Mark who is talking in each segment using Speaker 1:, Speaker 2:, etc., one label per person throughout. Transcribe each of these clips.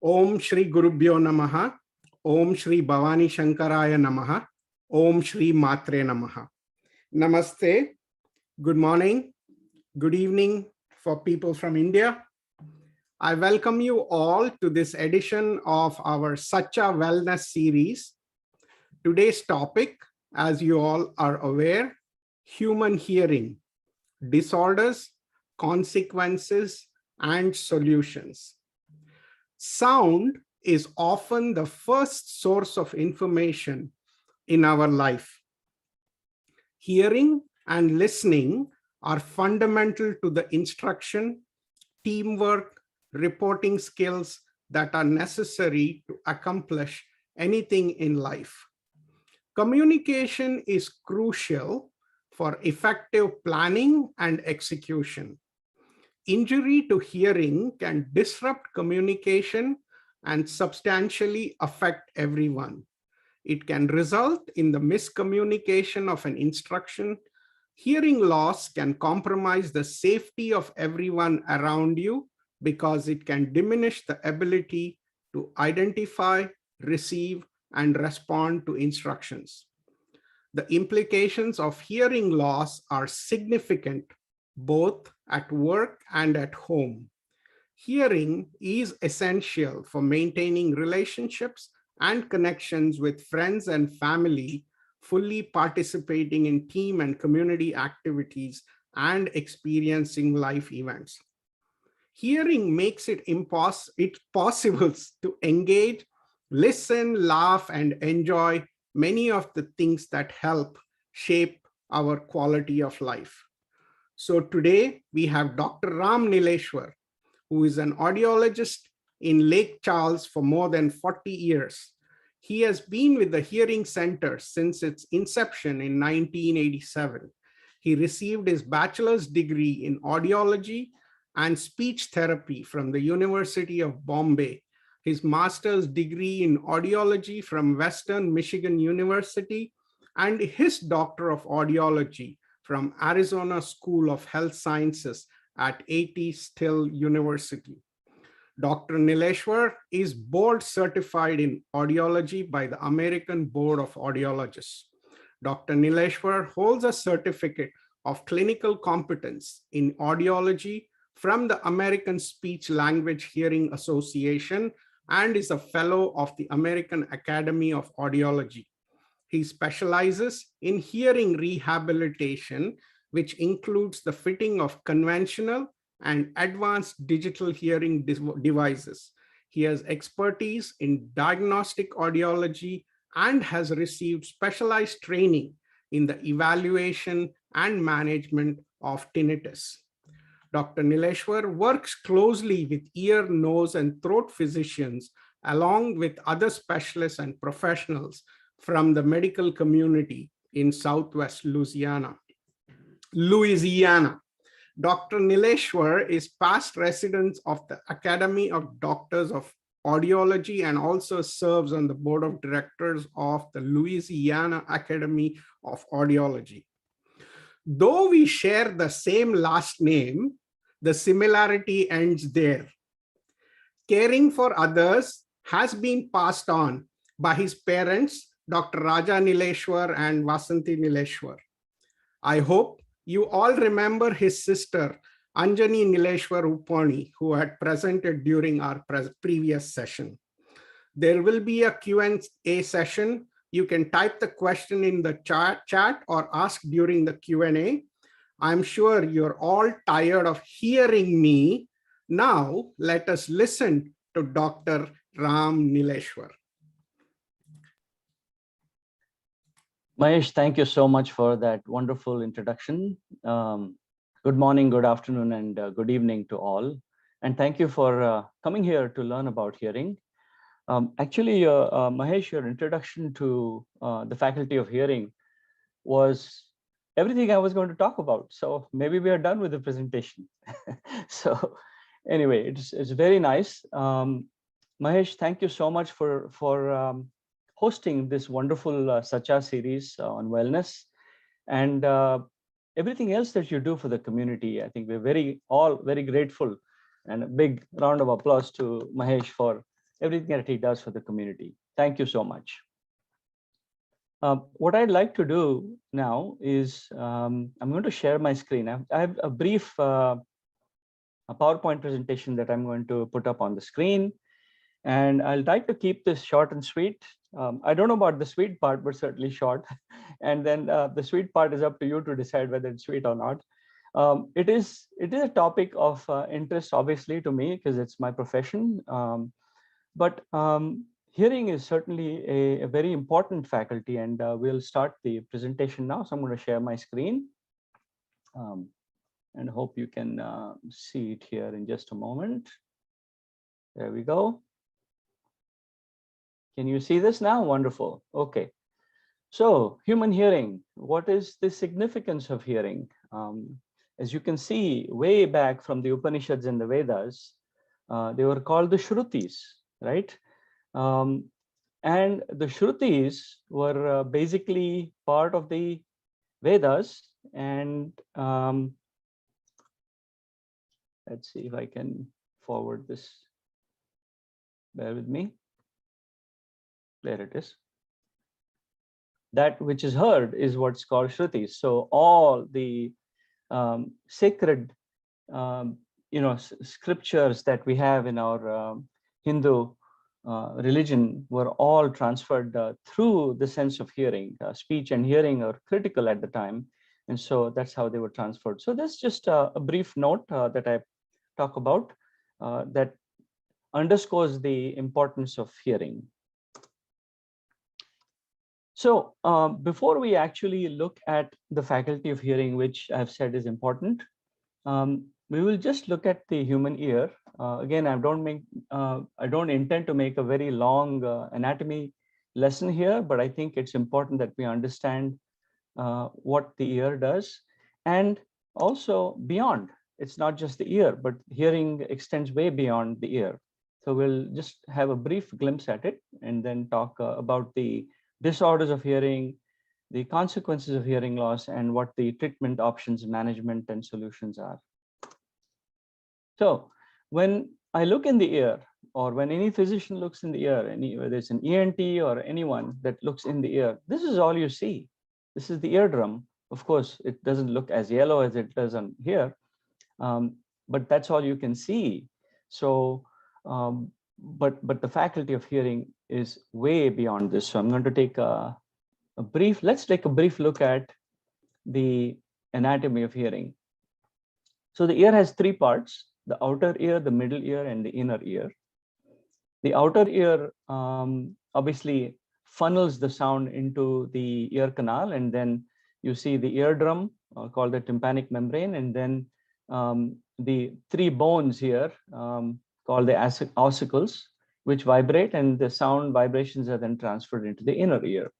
Speaker 1: Om Shri Gurubhyo Namaha. Om Shri Bhavani Shankaraya Namaha. Om Shri Matre Namaha. Namaste. Good morning. Good evening for people from India. I welcome you all to this edition of our Sacha Wellness series. Today's topic, as you all are aware, human hearing, disorders, consequences, and solutions. Sound is often the first source of information in our life. Hearing and listening are fundamental to the instruction, teamwork, reporting skills that are necessary to accomplish anything in life. Communication is crucial for effective planning and execution. Injury to hearing can disrupt communication and substantially affect everyone. It can result in the miscommunication of an instruction. Hearing loss can compromise the safety of everyone around you because it can diminish the ability to identify, receive, and respond to instructions. The implications of hearing loss are significant both at work and at home. Hearing is essential for maintaining relationships and connections with friends and family, fully participating in team and community activities, and experiencing life events. Hearing makes it possible to engage, listen, laugh, and enjoy many of the things that help shape our quality of life. So today we have Dr. Ram Nileshwar, who is an audiologist in Lake Charles for more than 40 years. He has been with the Hearing Center since its inception in 1987. He received his bachelor's degree in audiology and speech therapy from the University of Bombay, his master's degree in audiology from Western Michigan University, and his doctor of audiology from Arizona School of Health Sciences at A.T. Still University. Dr. Nileshwar is board certified in audiology by the American Board of Audiologists. Dr. Nileshwar holds a certificate of clinical competence in audiology from the American Speech Language Hearing Association and is a fellow of the American Academy of Audiology. He specializes in hearing rehabilitation, which includes the fitting of conventional and advanced digital hearing devices. He has expertise in diagnostic audiology and has received specialized training in the evaluation and management of tinnitus. Dr. Nileshwar works closely with ear, nose, and throat physicians, along with other specialists and professionals from the medical community in Southwest Louisiana. Dr. Nileshwar is past resident of the Academy of Doctors of Audiology and also serves on the board of directors of the Louisiana Academy of Audiology. Though we share the same last name, the similarity ends there. Caring for others has been passed on by his parents, Dr. Raja Nileshwar and Vasanti Nileshwar. I hope you all remember his sister, Anjani Nileshwar Upani, who had presented during our previous session. There will be a Q&A session. You can type the question in the chat or ask during the Q&A. I'm sure you're all tired of hearing me. Now, let us listen to Dr. Ram Nileshwar.
Speaker 2: Mahesh, thank you so much for that wonderful introduction. Good morning, good afternoon, and good evening to all. And thank you for coming here to learn about hearing. Actually, Mahesh, your introduction to the faculty of hearing was everything I was going to talk about. So maybe we are done with the presentation. So anyway, it's very nice. Mahesh, thank you so much for hosting this wonderful Sacha series on wellness and everything else that you do for the community. I think we're all very grateful, and a big round of applause to Mahesh for everything that he does for the community. Thank you so much. What I'd like to do now is I'm going to share my screen. I have a brief a PowerPoint presentation that I'm going to put up on the screen. And I'll try to keep this short and sweet. I don't know about the sweet part, but certainly short. And then the sweet part is up to you to decide whether it's sweet or not. It is a topic of interest, obviously, to me, because it's my profession. But hearing is certainly a very important faculty, and we'll start the presentation now. So I'm going to share my screen. And hope you can see it here in just a moment. There we go. Can you see this now? Wonderful. Okay. So human hearing, what is the significance of hearing? As you can see, way back from the Upanishads and the Vedas, they were called the Shrutis, right? And the Shrutis were basically part of the Vedas. And let's see if I can forward this. Bear with me. There it is. That which is heard is what's called Shrutis. So all the sacred, scriptures that we have in our Hindu religion were all transferred through the sense of hearing. Speech and hearing are critical at the time. And so that's how they were transferred. So this is just a brief note that I talk about that underscores the importance of hearing. So before we actually look at the faculty of hearing, which I've said is important, we will just look at the human ear. Again, I don't intend to make a very long anatomy lesson here, but I think it's important that we understand what the ear does, and also beyond. It's not just the ear, but hearing extends way beyond the ear. So we'll just have a brief glimpse at it and then talk about the disorders of hearing, the consequences of hearing loss, and what the treatment options, management, and solutions are. So when I look in the ear, or when any physician looks in the ear, whether it's an ENT or anyone that looks in the ear, this is all you see. This is the eardrum. Of course, it doesn't look as yellow as it does on here, but that's all you can see. So, but the faculty of hearing is way beyond this. So I'm going to take let's take a brief look at the anatomy of hearing. So the ear has three parts: the outer ear, the middle ear, and the inner ear. The outer ear obviously funnels the sound into the ear canal, and then you see the eardrum called the tympanic membrane, and then the three bones here called the ossicles, which vibrate, and the sound vibrations are then transferred into the inner ear.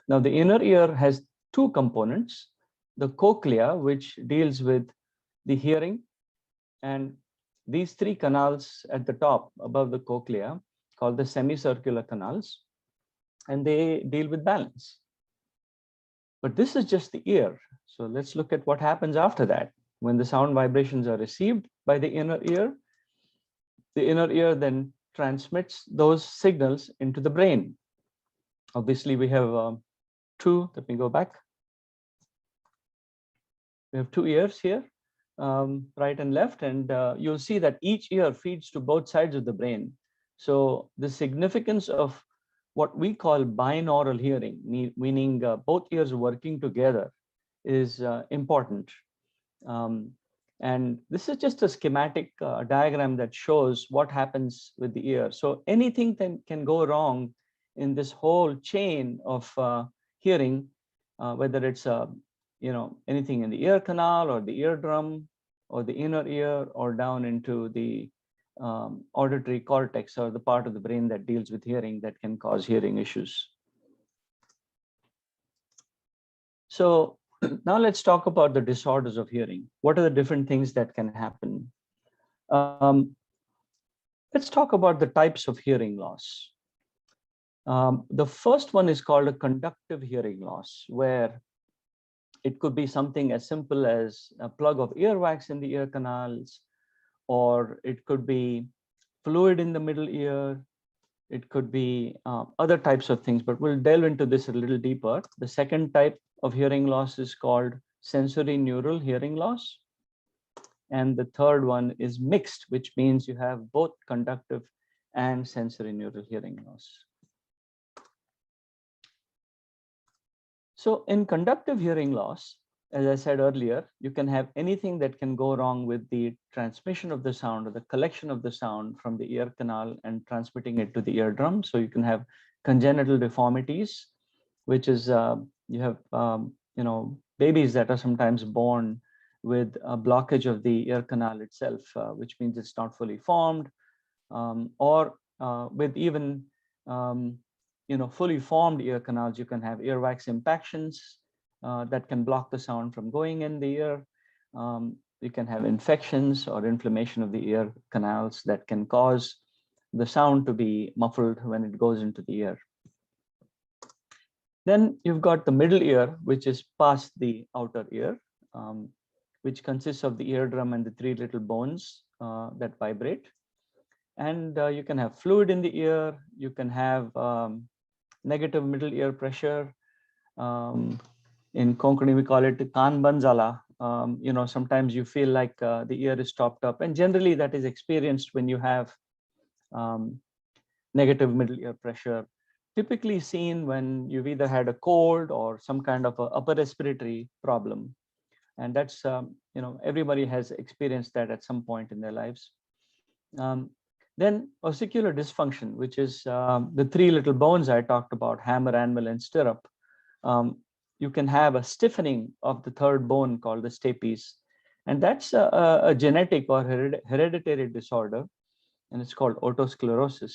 Speaker 2: Now, the inner ear has two components: the cochlea, which deals with the hearing, and these three canals at the top above the cochlea called the semicircular canals, and they deal with balance. But this is just the ear. So let's look at what happens after that. When the sound vibrations are received by the inner ear then transmits those signals into the brain. Obviously, we have two. Let me go back. We have two ears here, right and left, and you'll see that each ear feeds to both sides of the brain. So the significance of what we call binaural hearing, meaning both ears working together, is important. And this is just a schematic diagram that shows what happens with the ear. So anything can go wrong in this whole chain of hearing, whether it's anything in the ear canal or the eardrum or the inner ear or down into the auditory cortex, or the part of the brain that deals with hearing, that can cause hearing issues. So now let's talk about the disorders of hearing. What are the different things that can happen? Let's talk about the types of hearing loss. The first one is called a conductive hearing loss, where it could be something as simple as a plug of earwax in the ear canals, or it could be fluid in the middle ear, It could be other types of things, but we'll delve into this a little deeper. The second type of hearing loss is called sensory neural hearing loss. And the third one is mixed, which means you have both conductive and sensory neural hearing loss. So in conductive hearing loss, as I said earlier, you can have anything that can go wrong with the transmission of the sound or the collection of the sound from the ear canal and transmitting it to the eardrum. So you can have congenital deformities, which is you have babies that are sometimes born with a blockage of the ear canal itself, which means it's not fully formed, or with even fully formed ear canals, you can have earwax impactions that can block the sound from going in the ear. You can have infections or inflammation of the ear canals that can cause the sound to be muffled when it goes into the ear. Then you've got the middle ear, which is past the outer ear, which consists of the eardrum and the three little bones that vibrate. And you can have fluid in the ear. You can have negative middle ear pressure. In Konkani, we call it kan banzala. Sometimes you feel like the ear is stopped up, and generally that is experienced when you have negative middle ear pressure, typically seen when you've either had a cold or some kind of a upper respiratory problem. And that's, everybody has experienced that at some point in their lives. Then ossicular dysfunction, which is the three little bones I talked about, hammer, anvil, and stirrup. You can have a stiffening of the third bone called the stapes. And that's a genetic or hereditary disorder, and it's called otosclerosis.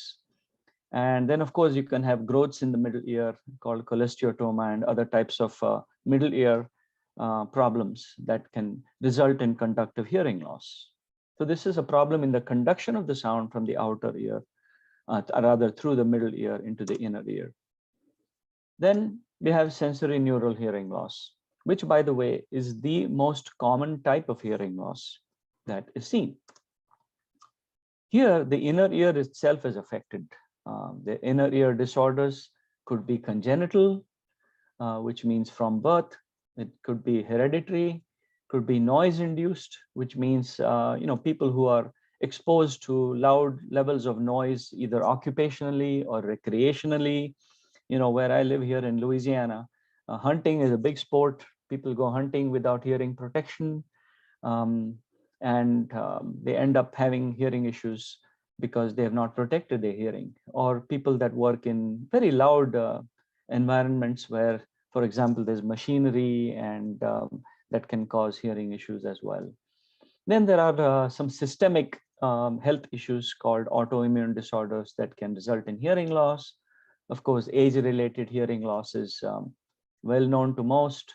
Speaker 2: And then, of course, you can have growths in the middle ear called cholesteatoma and other types of middle ear problems that can result in conductive hearing loss. So this is a problem in the conduction of the sound from the outer ear, rather through the middle ear into the inner ear. Then we have sensory neural hearing loss, which, by the way, is the most common type of hearing loss that is seen. Here, the inner ear itself is affected. The inner ear disorders could be congenital, which means from birth. It could be hereditary, could be noise induced, which means people who are exposed to loud levels of noise, either occupationally or recreationally. Where I live here in Louisiana, hunting is a big sport. People go hunting without hearing protection, and they end up having hearing issues because they have not protected their hearing. Or people that work in very loud environments where, for example, there's machinery and that can cause hearing issues as well. Then there are some systemic health issues called autoimmune disorders that can result in hearing loss. Of course, age-related hearing loss is well known to most.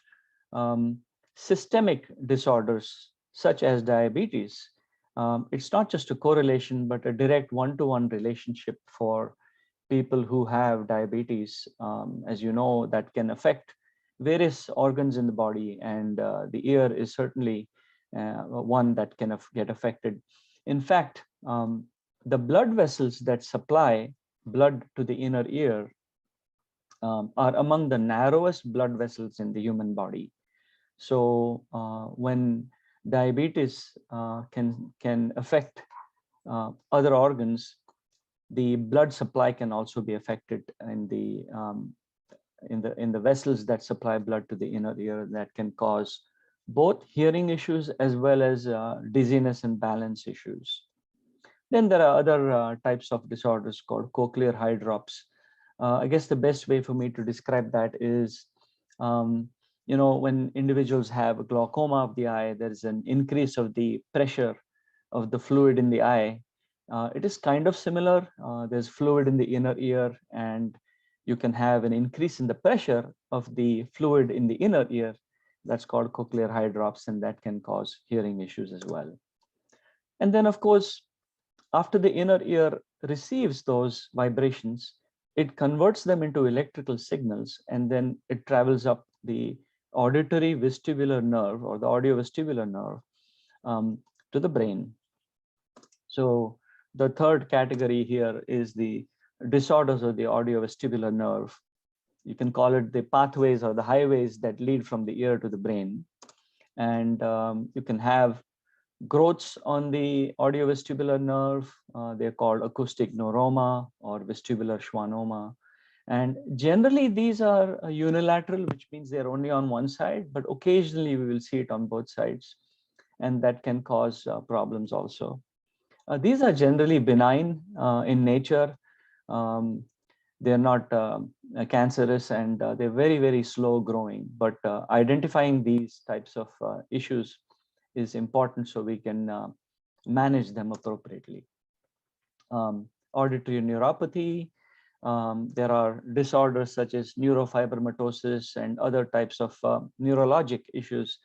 Speaker 2: Systemic disorders such as diabetes, it's not just a correlation, but a direct one-to-one relationship for people who have diabetes. As you know, that can affect various organs in the body, and the ear is certainly one that can get affected. In fact, the blood vessels that supply blood to the inner ear are among the narrowest blood vessels in the human body. So when diabetes can affect other organs, the blood supply can also be affected in the vessels that supply blood to the inner ear, that can cause both hearing issues as well as dizziness and balance issues. Then there are other types of disorders called cochlear hydrops. I guess the best way for me to describe that is, when individuals have a glaucoma of the eye, there's an increase of the pressure of the fluid in the eye. It is kind of similar. There's fluid in the inner ear, and you can have an increase in the pressure of the fluid in the inner ear. That's called cochlear hydrops, and that can cause hearing issues as well. And then, of course, after the inner ear receives those vibrations, it converts them into electrical signals, and then it travels up the auditory vestibular nerve, or the audiovestibular nerve, to the brain. So the third category here is the disorders of the audiovestibular nerve. You can call it the pathways or the highways that lead from the ear to the brain. And you can have growths on the audiovestibular nerve. They're called acoustic neuroma or vestibular schwannoma. And generally, these are unilateral, which means they're only on one side, but occasionally we will see it on both sides. And that can cause problems also. These are generally benign in nature. They're not cancerous, and they're very, very slow growing. But identifying these types of issues is important so we can manage them appropriately. Auditory neuropathy. There are disorders such as neurofibromatosis and other types of neurologic issues,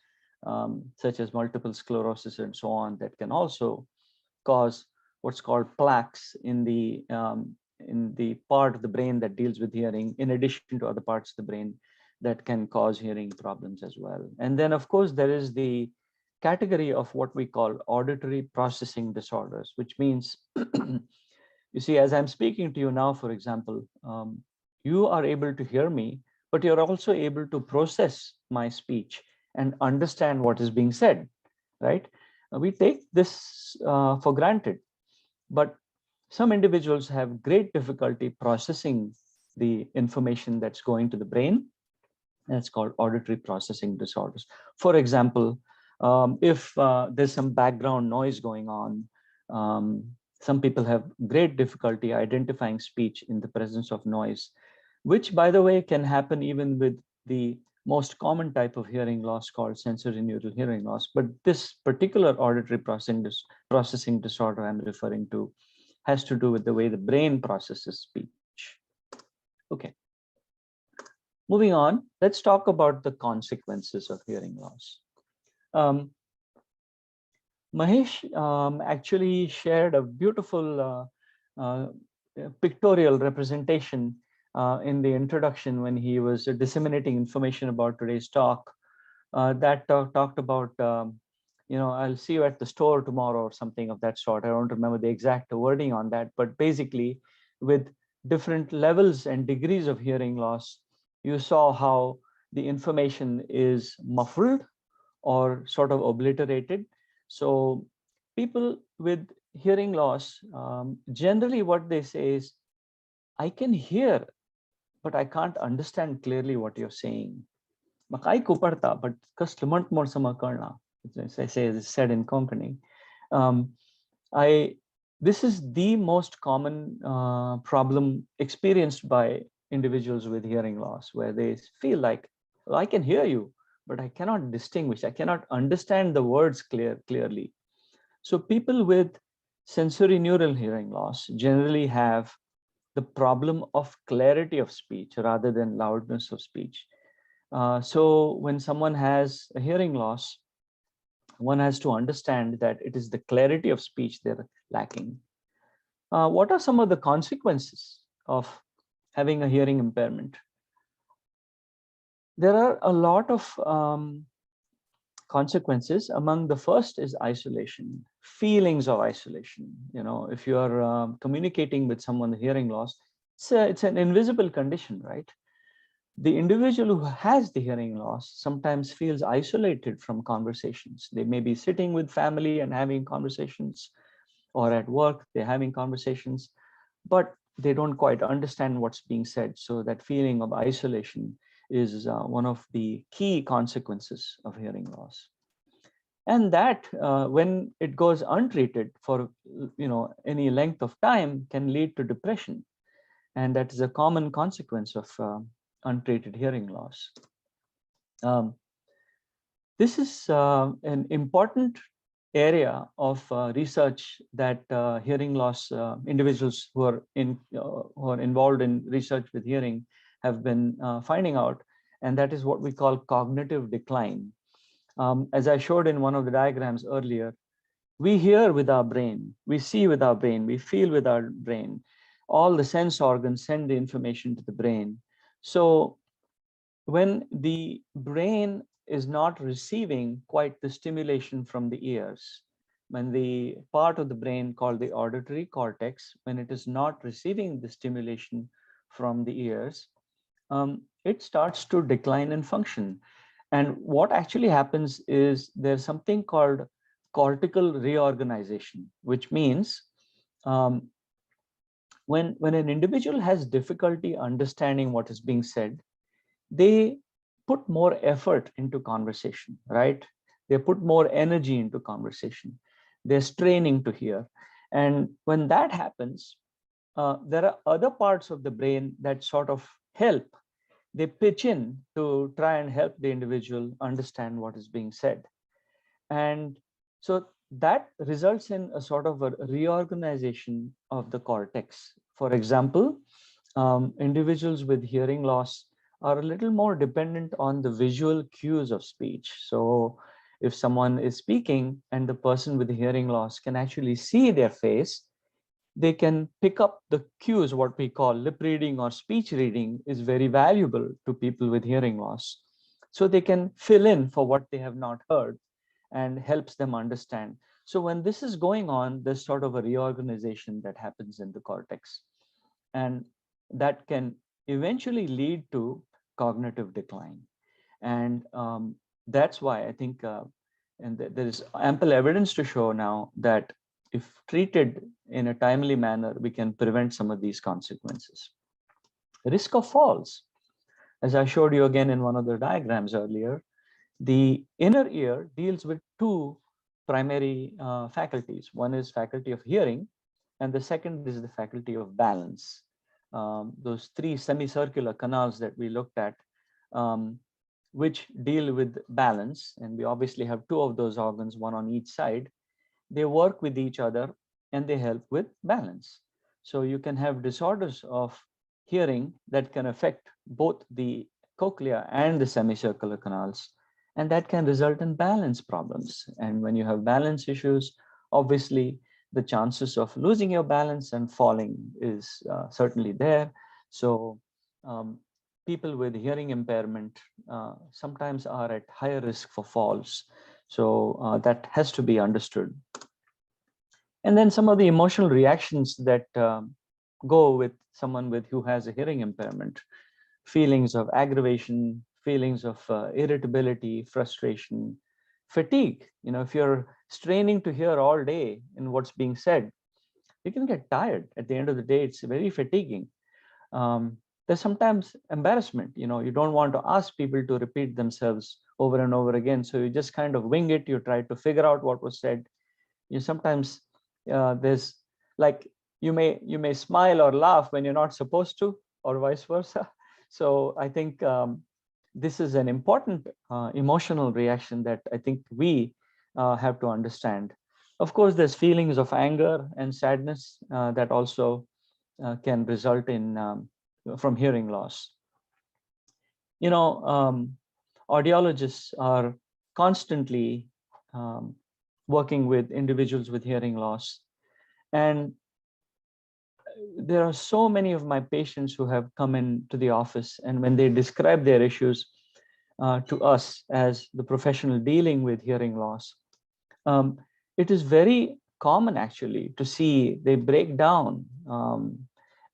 Speaker 2: such as multiple sclerosis and so on, that can also cause what's called plaques in the part of the brain that deals with hearing, in addition to other parts of the brain that can cause hearing problems as well. And then, of course, there is the category of what we call auditory processing disorders, which means, you see, as I'm speaking to you now, for example, you are able to hear me, but you're also able to process my speech and understand what is being said, right? We take this for granted, but some individuals have great difficulty processing the information that's going to the brain. That's called auditory processing disorders. For example, if there's some background noise going on, some people have great difficulty identifying speech in the presence of noise, which, by the way, can happen even with the most common type of hearing loss called sensorineural hearing loss. But this particular auditory processing disorder I'm referring to has to do with the way the brain processes speech. Okay. Moving on, let's talk about the consequences of hearing loss. Mahesh actually shared a beautiful pictorial representation in the introduction when he was disseminating information about today's talk. That talked about, I'll see you at the store tomorrow or something of that sort. I don't remember the exact wording on that, but basically with different levels and degrees of hearing loss, you saw how the information is muffled or sort of obliterated. So people with hearing loss, generally what they say is, I can hear, but I can't understand clearly what you're saying. Makai ko parta, but kastlumant more sama karna, as I say, is said in Konkani. This is the most common problem experienced by individuals with hearing loss, where they feel like, well, I can hear you, but I cannot distinguish, I cannot understand the words clearly. So people with sensorineural hearing loss generally have the problem of clarity of speech rather than loudness of speech. So when someone has a hearing loss, one has to understand that it is the clarity of speech they're lacking. What are some of the consequences of having a hearing impairment? There are a lot of consequences. Among the first is isolation, feelings of isolation. If you are communicating with someone with hearing loss, it's an invisible condition, right? The individual who has the hearing loss sometimes feels isolated from conversations. They may be sitting with family and having conversations, or at work, they're having conversations, but they don't quite understand what's being said. So that feeling of isolation is one of the key consequences of hearing loss. And that when it goes untreated for any length of time can lead to depression. And that is a common consequence of untreated hearing loss. This is an important area of research that hearing loss individuals who are involved in research with hearing have been finding out, and that is what we call cognitive decline. As I showed in one of the diagrams earlier, we hear with our brain, we see with our brain, we feel with our brain. All the sense organs send the information to the brain. So when the brain is not receiving quite the stimulation from the ears, when the part of the brain called the auditory cortex, when it is not receiving the stimulation from the ears, it starts to decline in function. And what actually happens is there's something called cortical reorganization, which means um, when an individual has difficulty understanding what is being said, they put more effort into conversation, right? They put more energy into conversation. They're straining to hear. And when that happens, there are other parts of the brain that sort of help. They pitch in to try and help the individual understand what is being said. And so that results in a sort of a reorganization of the cortex. For example, individuals with hearing loss are a little more dependent on the visual cues of speech. So if someone is speaking and the person with hearing loss can actually see their face, they can pick up the cues. What we call lip reading or speech reading is very valuable to people with hearing loss. So they can fill in for what they have not heard and helps them understand. So when this is going on, there's sort of a reorganization that happens in the cortex. And that can eventually lead to cognitive decline. And that's why I think, there is ample evidence to show now that if treated in a timely manner, we can prevent some of these consequences. Risk of falls. As I showed you again in one of the diagrams earlier, the inner ear deals with two primary faculties. One is faculty of hearing, and the second is the faculty of balance. Those three semicircular canals that we looked at, which deal with balance, and we obviously have two of those organs, one on each side. They work with each other and they help with balance. So you can have disorders of hearing that can affect both the cochlea and the semicircular canals, and that can result in balance problems. And when you have balance issues, obviously the chances of losing your balance and falling is certainly there. So people with hearing impairment sometimes are at higher risk for falls. So that has to be understood. And then some of the emotional reactions that go with someone who has a hearing impairment: feelings of aggravation, feelings of irritability, frustration, fatigue. You know, if you're straining to hear all day in what's being said, you can get tired. At the end of the day, it's very fatiguing. There's sometimes embarrassment. You know, you don't want to ask people to repeat themselves over and over again. So you just kind of wing it. You try to figure out what was said. You sometimes, there's like, you may smile or laugh when you're not supposed to, or vice versa. So I think this is an important emotional reaction that I think we have to understand. Of course, there's feelings of anger and sadness that also can result in from hearing loss. You know, audiologists are constantly working with individuals with hearing loss. And there are so many of my patients who have come into the office, and when they describe their issues to us as the professional dealing with hearing loss, it is very common actually to see they break down.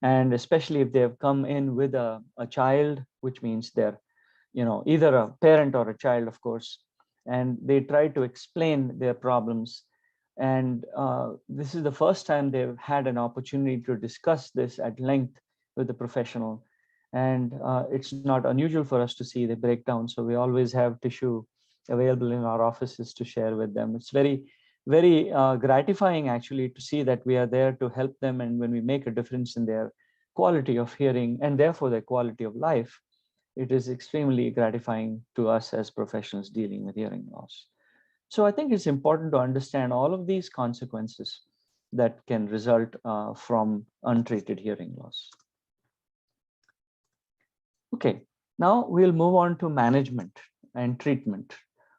Speaker 2: And especially if they have come in with a child, which means they're, you know, either a parent or a child, of course, and they try to explain their problems. And this is the first time they've had an opportunity to discuss this at length with the professional. And it's not unusual for us to see the breakdown. So we always have tissue available in our offices to share with them. It's very, very gratifying actually to see that we are there to help them. And when we make a difference in their quality of hearing and therefore their quality of life, it is extremely gratifying to us as professionals dealing with hearing loss. So I think it's important to understand all of these consequences that can result from untreated hearing loss. Okay, now we'll move on to management and treatment.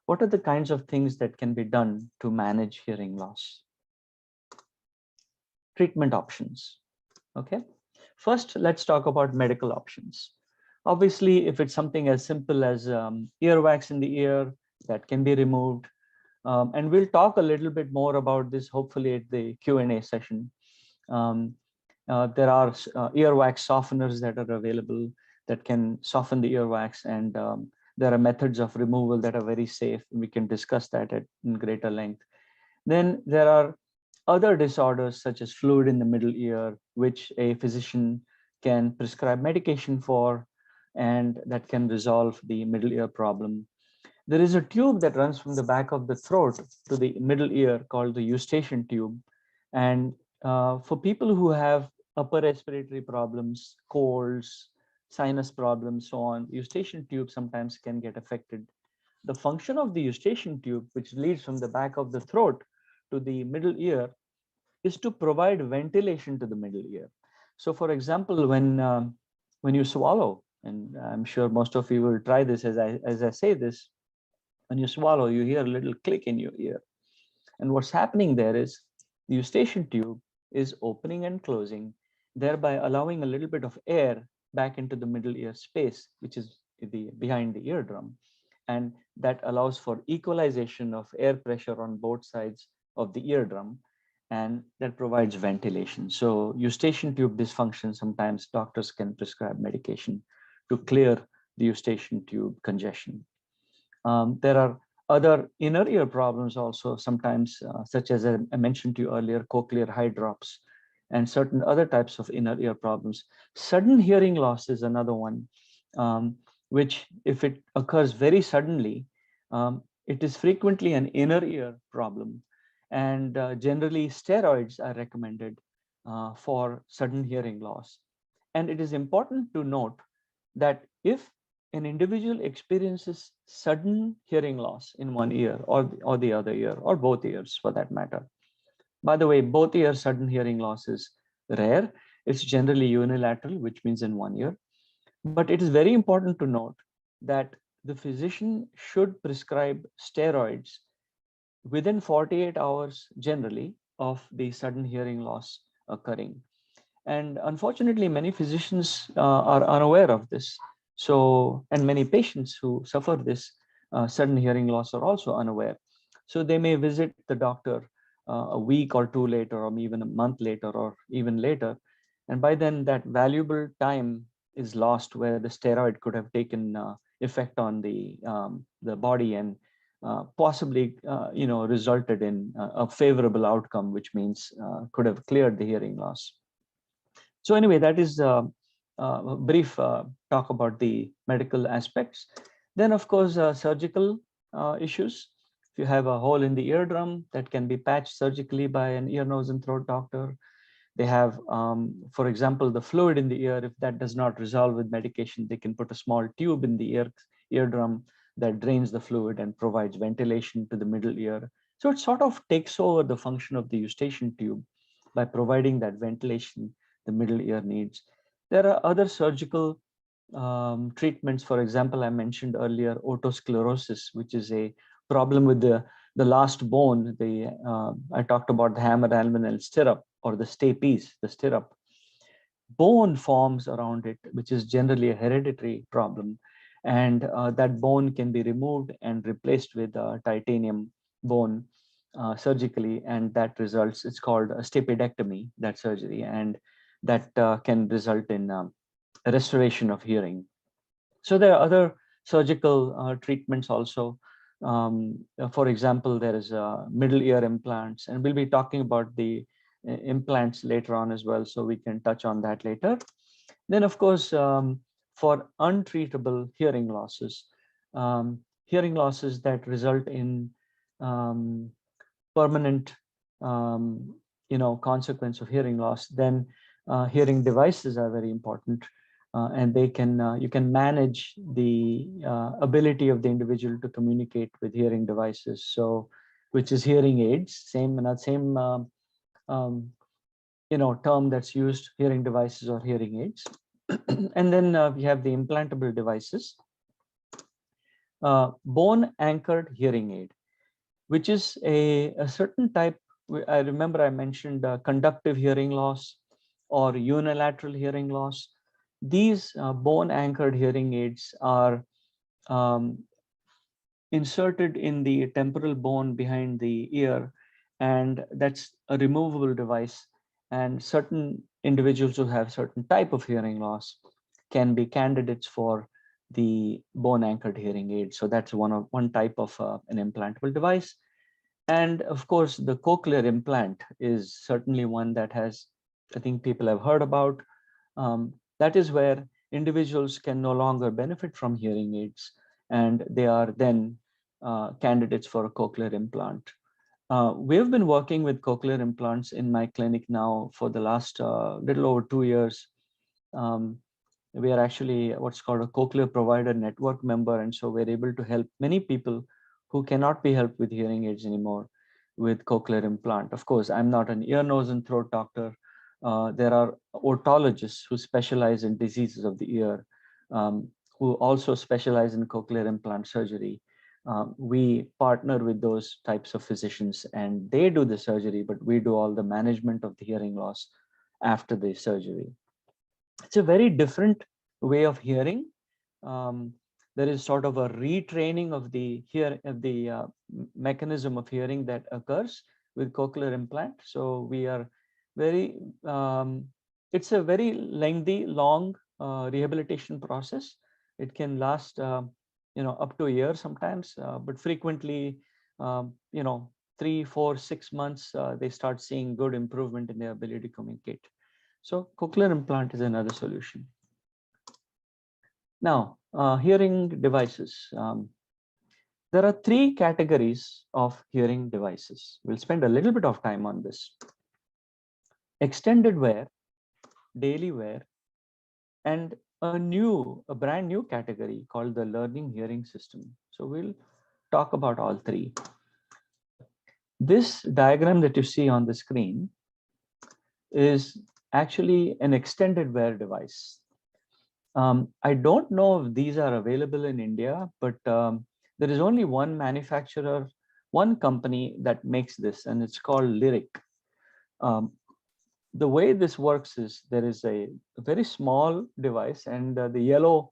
Speaker 2: What are the kinds of things that can be done to manage hearing loss? Treatment options. Okay, first, let's talk about medical options. Obviously, if it's something as simple as earwax in the ear, that can be removed. And we'll talk a little bit more about this, hopefully at the Q&A session. There are earwax softeners that are available that can soften the earwax, and there are methods of removal that are very safe. We can discuss that in greater length. Then there are other disorders such as fluid in the middle ear, which a physician can prescribe medication for, and that can resolve the middle ear problem. There is a tube that runs from the back of the throat to the middle ear called the eustachian tube. And for people who have upper respiratory problems, colds, sinus problems, so on, eustachian tube sometimes can get affected. The function of the eustachian tube, which leads from the back of the throat to the middle ear, is to provide ventilation to the middle ear. So for example, when you swallow, and I'm sure most of you will try this as I say this, when you swallow, you hear a little click in your ear. And what's happening there is the eustachian tube is opening and closing, thereby allowing a little bit of air back into the middle ear space, which is behind the eardrum. And that allows for equalization of air pressure on both sides of the eardrum, and that provides ventilation. So eustachian tube dysfunction, sometimes doctors can prescribe medication to clear the eustachian tube congestion. There are other inner ear problems also sometimes, such as I mentioned to you earlier, cochlear hydrops, and certain other types of inner ear problems. Sudden hearing loss is another one, which if it occurs very suddenly, it is frequently an inner ear problem. And generally steroids are recommended for sudden hearing loss. And it is important to note that if an individual experiences sudden hearing loss in one ear or the other ear, or both ears for that matter. By the way, both ear sudden hearing loss is rare. It's generally unilateral, which means in one ear. But it is very important to note that the physician should prescribe steroids within 48 hours generally of the sudden hearing loss occurring. And unfortunately, many physicians are unaware of this. So, and many patients who suffer this sudden hearing loss are also unaware. So they may visit the doctor a week or two later, or even a month later, or even later. And by then that valuable time is lost, where the steroid could have taken effect on the body, and possibly resulted in a favorable outcome, which means could have cleared the hearing loss. So anyway, that is a brief talk about the medical aspects. Then of course, surgical issues. If you have a hole in the eardrum, that can be patched surgically by an ear, nose, and throat doctor. They have, for example, the fluid in the ear. If that does not resolve with medication, they can put a small tube in the eardrum that drains the fluid and provides ventilation to the middle ear. So it sort of takes over the function of the eustachian tube by providing that ventilation the middle ear needs. There are other surgical treatments. For example, I mentioned earlier otosclerosis, which is a problem with the last bone. I talked about the hammer alveolar stirrup, or the stapes, the stirrup. Bone forms around it, which is generally a hereditary problem. And that bone can be removed and replaced with a titanium bone surgically, and that results, it's called a stapedectomy, that surgery, and that can result in restoration of hearing. So there are other surgical treatments also. For example, there is middle ear implants, and we'll be talking about the implants later on as well, so we can touch on that later. Then of course, for untreatable hearing losses that result in permanent consequence of hearing loss, then hearing devices are very important, and they can you can manage the ability of the individual to communicate with hearing devices, so which is hearing aids, same term that's used, hearing devices or hearing aids. And then we have the implantable devices. Bone anchored hearing aid, which is a certain type. I remember I mentioned conductive hearing loss or unilateral hearing loss. These bone anchored hearing aids are inserted in the temporal bone behind the ear, and that's a removable device. And certain individuals who have certain type of hearing loss can be candidates for the bone anchored hearing aid. So that's one type of an implantable device. And of course, the cochlear implant is certainly one that I think people have heard about. That is where individuals can no longer benefit from hearing aids, and they are then candidates for a cochlear implant. We've been working with cochlear implants in my clinic now for the last little over 2 years. Um, we are actually what's called a cochlear provider network member, and so we're able to help many people who cannot be helped with hearing aids anymore with cochlear implant. Of course, I'm not an ear, nose, and throat doctor. There are otologists who specialize in diseases of the ear, who also specialize in cochlear implant surgery. We partner with those types of physicians, and they do the surgery, but we do all the management of the hearing loss after the surgery. It's a very different way of hearing. Um, there is sort of a retraining of the mechanism of hearing that occurs with cochlear implant. So we are very, it's a very lengthy, long rehabilitation process. It can last, up to a year sometimes, but frequently, 3, 4, 6 months, they start seeing good improvement in their ability to communicate. So cochlear implant is another solution. Now, hearing devices. There are 3 categories of hearing devices. We'll spend a little bit of time on this. Extended wear, daily wear, and a brand new category called the learning hearing system. So we'll talk about all 3. This diagram that you see on the screen is actually an extended wear device. I don't know if these are available in India, but there is only one manufacturer, one company that makes this, and it's called Lyric. The way this works is there is a very small device, and the yellow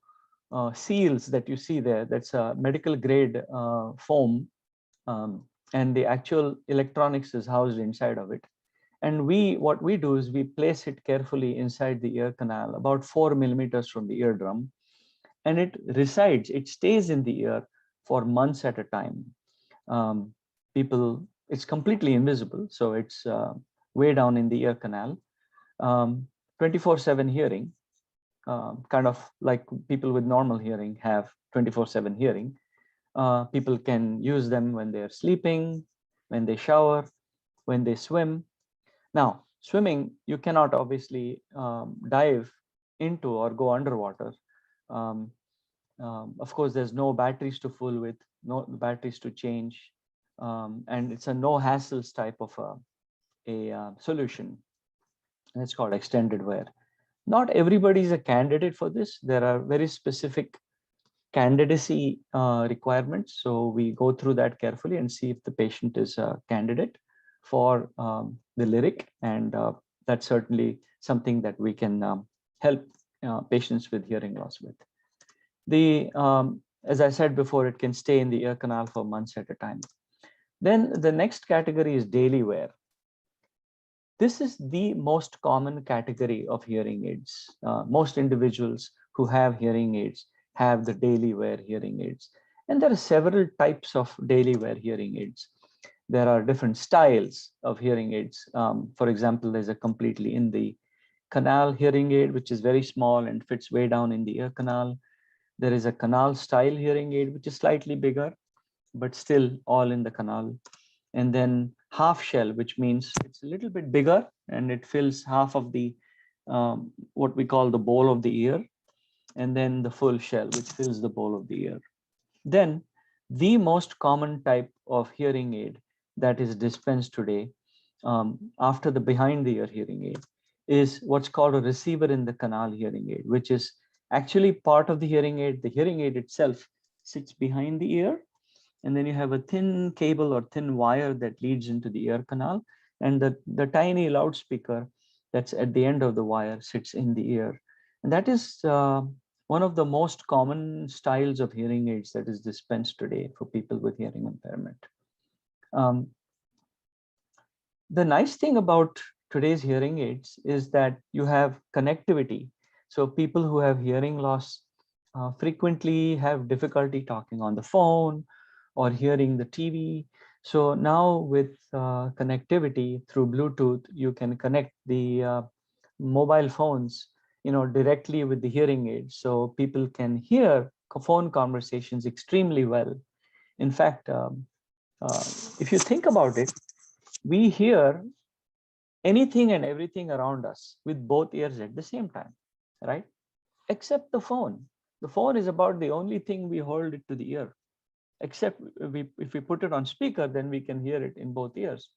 Speaker 2: seals that you see there, that's a medical grade foam, and the actual electronics is housed inside of it. And what we do is we place it carefully inside the ear canal, about 4 millimeters from the eardrum, and it resides, it stays in the ear for months at a time. It's completely invisible, so it's way down in the ear canal. 24/7 hearing, kind of like people with normal hearing have 24/7 hearing. People can use them when they're sleeping, when they shower, when they swim. Now, swimming, you cannot obviously dive into or go underwater. Of course, there's no batteries to fool with, no batteries to change, and it's a no hassles type of a solution. And it's called extended wear. Not everybody is a candidate for this. There are very specific candidacy requirements. So we go through that carefully and see if the patient is a candidate for the Lyric, and that's certainly something that we can help patients with hearing loss with. As I said before, it can stay in the ear canal for months at a time. Then the next category is daily wear. This is the most common category of hearing aids. Most individuals who have hearing aids have the daily wear hearing aids. And there are several types of daily wear hearing aids. There are different styles of hearing aids. For example, there's a completely in the canal hearing aid, which is very small and fits way down in the ear canal. There is a canal style hearing aid, which is slightly bigger, but still all in the canal. And then half shell, which means it's a little bit bigger and it fills half of the, what we call the bowl of the ear. And then the full shell, which fills the bowl of the ear. Then the most common type of hearing aid that is dispensed today after the behind the ear hearing aid is what's called a receiver in the canal hearing aid, which is actually part of the hearing aid. The hearing aid itself sits behind the ear, and then you have a thin cable or thin wire that leads into the ear canal, and the tiny loudspeaker that's at the end of the wire sits in the ear. And that is one of the most common styles of hearing aids that is dispensed today for people with hearing impairment. The nice thing about today's hearing aids is that you have connectivity. So people who have hearing loss frequently have difficulty talking on the phone or hearing the TV. So now with connectivity through Bluetooth, you can connect the mobile phones, directly with the hearing aids. So people can hear phone conversations extremely well. In fact, if you think about it, we hear anything and everything around us with both ears at the same time, right? Except the phone. The phone is about the only thing we hold it to the ear. Except if we put it on speaker, then we can hear it in both ears.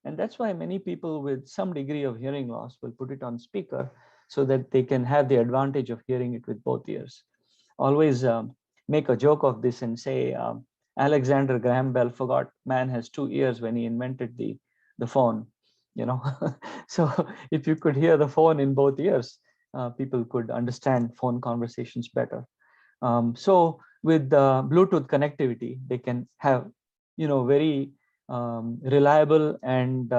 Speaker 2: And that's why many people with some degree of hearing loss will put it on speaker so that they can have the advantage of hearing it with both ears. Always make a joke of this and say, Alexander Graham Bell forgot man has two ears when he invented the phone. So if you could hear the phone in both ears, people could understand phone conversations better. So with Bluetooth connectivity, they can have, very reliable and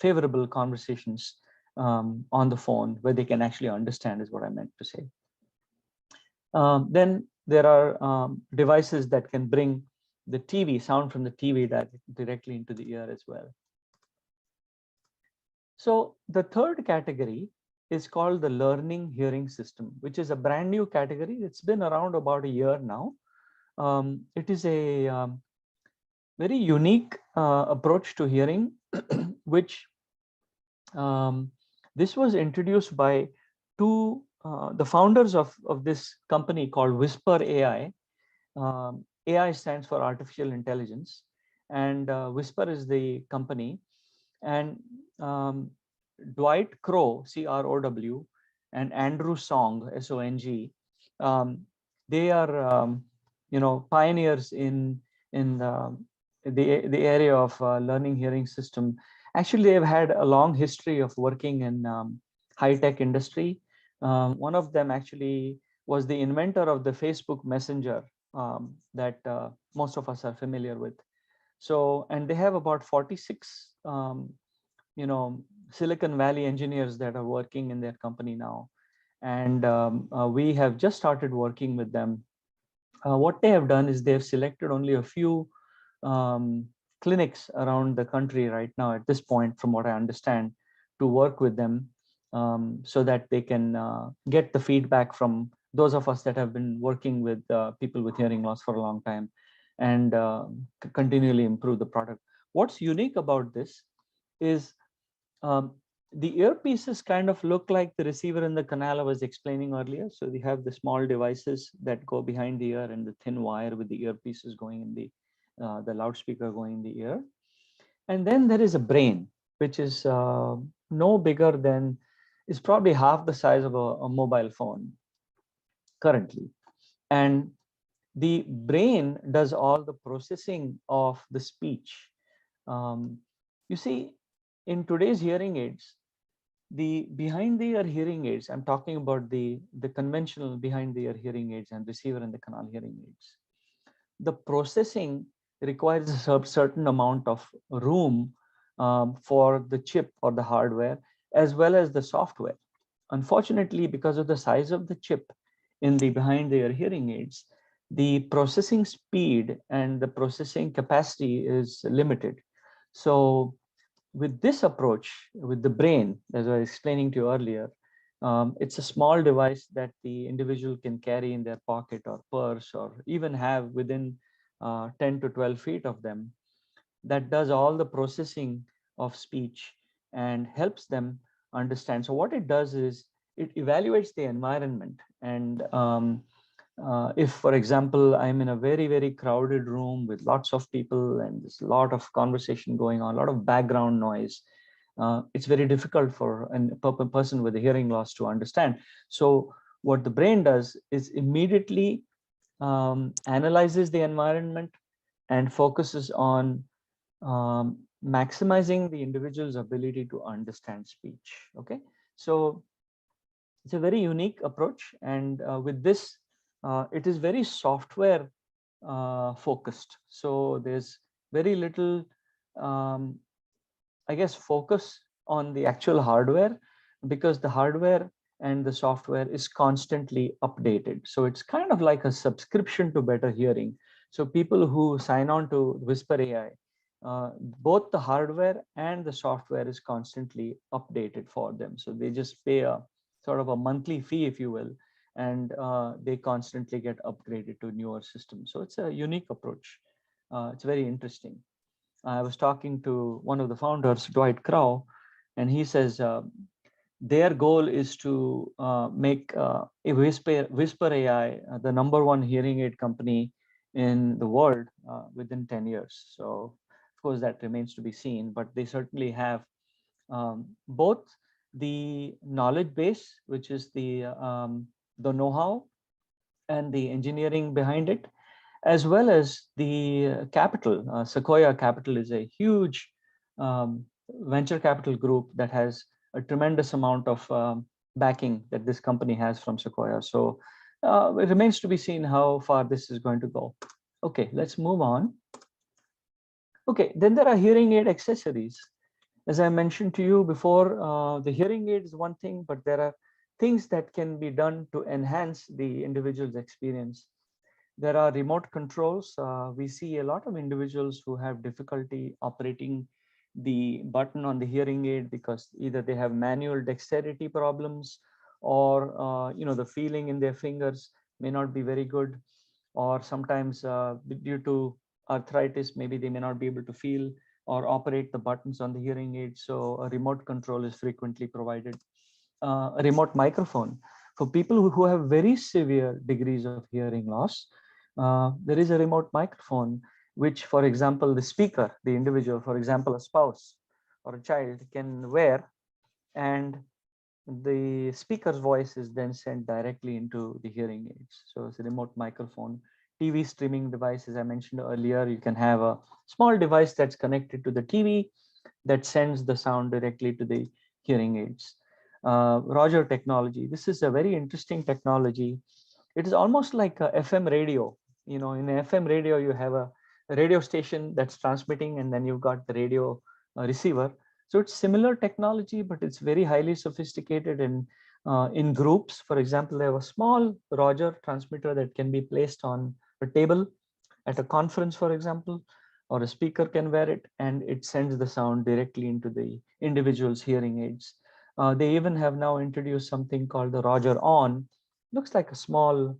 Speaker 2: favorable conversations on the phone where they can actually understand, is what I meant to say. Then there are devices that can bring the TV, sound from the TV directly into the ear as well. So the third category is called the learning hearing system, which is a brand new category. It's been around about a year now. It is a very unique approach to hearing, which this was introduced by the founders of this company called Whisper AI. AI stands for artificial intelligence, and Whisper is the company. And Dwight Crow, CROW, and Andrew Song, SONG, they are pioneers in the area of learning hearing system. Actually, they've had a long history of working in high-tech industry. One of them actually was the inventor of the Facebook Messenger that most of us are familiar with. So, and they have about 46 Silicon Valley engineers that are working in their company now. And we have just started working with them. What they have done is they've selected only a few clinics around the country right now at this point, from what I understand, to work with them so that they can get the feedback from those of us that have been working with people with hearing loss for a long time and continually improve the product. What's unique about this is the earpieces kind of look like the receiver in the canal I was explaining earlier. So they have the small devices that go behind the ear and the thin wire with the earpieces going in the loudspeaker going in the ear. And then there is a brain, which is no bigger than, is probably half the size of a mobile phone currently. And the brain does all the processing of the speech. You see, in today's hearing aids, the behind the ear hearing aids, I'm talking about the conventional behind the ear hearing aids and receiver in the canal hearing aids. The processing requires a certain amount of room for the chip or the hardware, as well as the software. Unfortunately, because of the size of the chip in the behind the ear hearing aids, the processing speed and the processing capacity is limited. So with this approach, with the brain, as I was explaining to you earlier, it's a small device that the individual can carry in their pocket or purse, or even have within 10 to 12 feet of them, that does all the processing of speech and helps them understand. So what it does is it evaluates the environment. And if, for example, I'm in a very, very crowded room with lots of people and there's a lot of conversation going on, a lot of background noise, it's very difficult for a person with a hearing loss to understand. So what the brain does is immediately analyzes the environment and focuses on maximizing the individual's ability to understand speech. Okay, so It's a very unique approach, and with this, it is very software focused. So there's very little, um, I guess, focus on the actual hardware, because the hardware and the software is constantly updated. So it's kind of like a subscription to better hearing. So people who sign on to Whisper AI, both the hardware and the software is constantly updated for them. So they just pay a sort of a monthly fee, if you will, and they constantly get upgraded to newer systems. So it's a unique approach. It's very interesting. I was talking to one of the founders, Dwight Crow, and he says their goal is to make a Whisper AI the #1 hearing aid company in the world within 10 years. So, of course, that remains to be seen, but they certainly have both the knowledge base, which is the know-how and the engineering behind it, as well as the capital. Sequoia Capital is a huge venture capital group that has a tremendous amount of backing that this company has from Sequoia. So it remains to be seen how far this is going to go. Okay, let's move on. Okay, then there are hearing aid accessories. As I mentioned to you before, the hearing aid is one thing, but there are things that can be done to enhance the individual's experience. There are remote controls. We see a lot of individuals who have difficulty operating the button on the hearing aid because either they have manual dexterity problems, or the feeling in their fingers may not be very good, or sometimes due to arthritis, maybe they may not be able to feel or operate the buttons on the hearing aid. So a remote control is frequently provided. A remote microphone for people who have very severe degrees of hearing loss. There is a remote microphone, which, for example, the speaker, the individual, for example, a spouse or a child, can wear, and the speaker's voice is then sent directly into the hearing aids. So it's a remote microphone. TV streaming device, as I mentioned earlier, you can have a small device that's connected to the TV that sends the sound directly to the hearing aids. Roger technology. This is a very interesting technology. It is almost like a FM radio. In an FM radio, you have a radio station that's transmitting, and then you've got the radio receiver. So it's similar technology, but it's very highly sophisticated in groups. For example, they have a small Roger transmitter that can be placed on a table at a conference, for example, or a speaker can wear it, and it sends the sound directly into the individual's hearing aids. They even have now introduced something called the Roger On. Looks like a small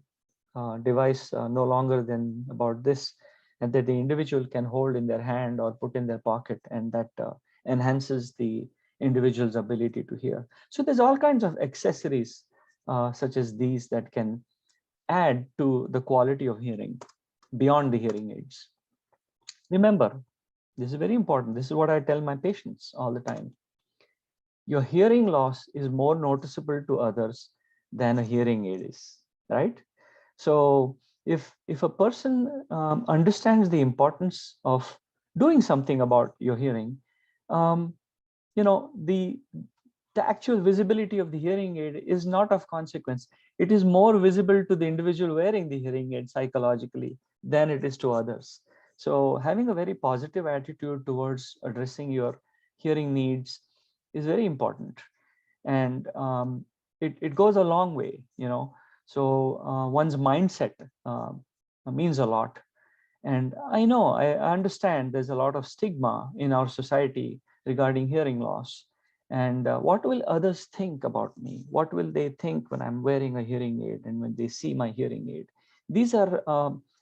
Speaker 2: device, no longer than about this, and that the individual can hold in their hand or put in their pocket, and that enhances the individual's ability to hear. So there's all kinds of accessories such as these that can add to the quality of hearing beyond the hearing aids. Remember, this is very important. This is what I tell my patients all the time. Your hearing loss is more noticeable to others than a hearing aid is, right? So if a person understands the importance of doing something about your hearing, the actual visibility of the hearing aid is not of consequence. It is more visible to the individual wearing the hearing aid psychologically than it is to others. So having a very positive attitude towards addressing your hearing needs is very important, and it goes a long way. So one's mindset means a lot. And I understand there's a lot of stigma in our society regarding hearing loss. And what will others think about me? What will they think when I'm wearing a hearing aid and when they see my hearing aid? These are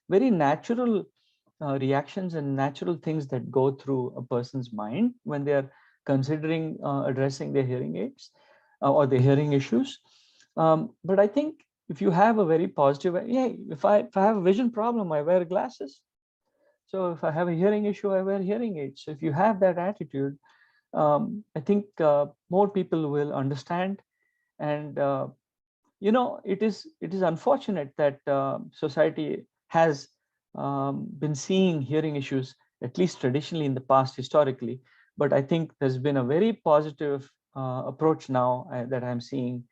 Speaker 2: very natural reactions and natural things that go through a person's mind when they're considering addressing their hearing aids or their hearing issues. But I think if you have a very positive, if I have a vision problem, I wear glasses. So if I have a hearing issue, I wear hearing aids. So if you have that attitude, I think more people will understand. And it is unfortunate that society has been seeing hearing issues, at least traditionally in the past, historically. But I think there's been a very positive approach now that I'm seeing,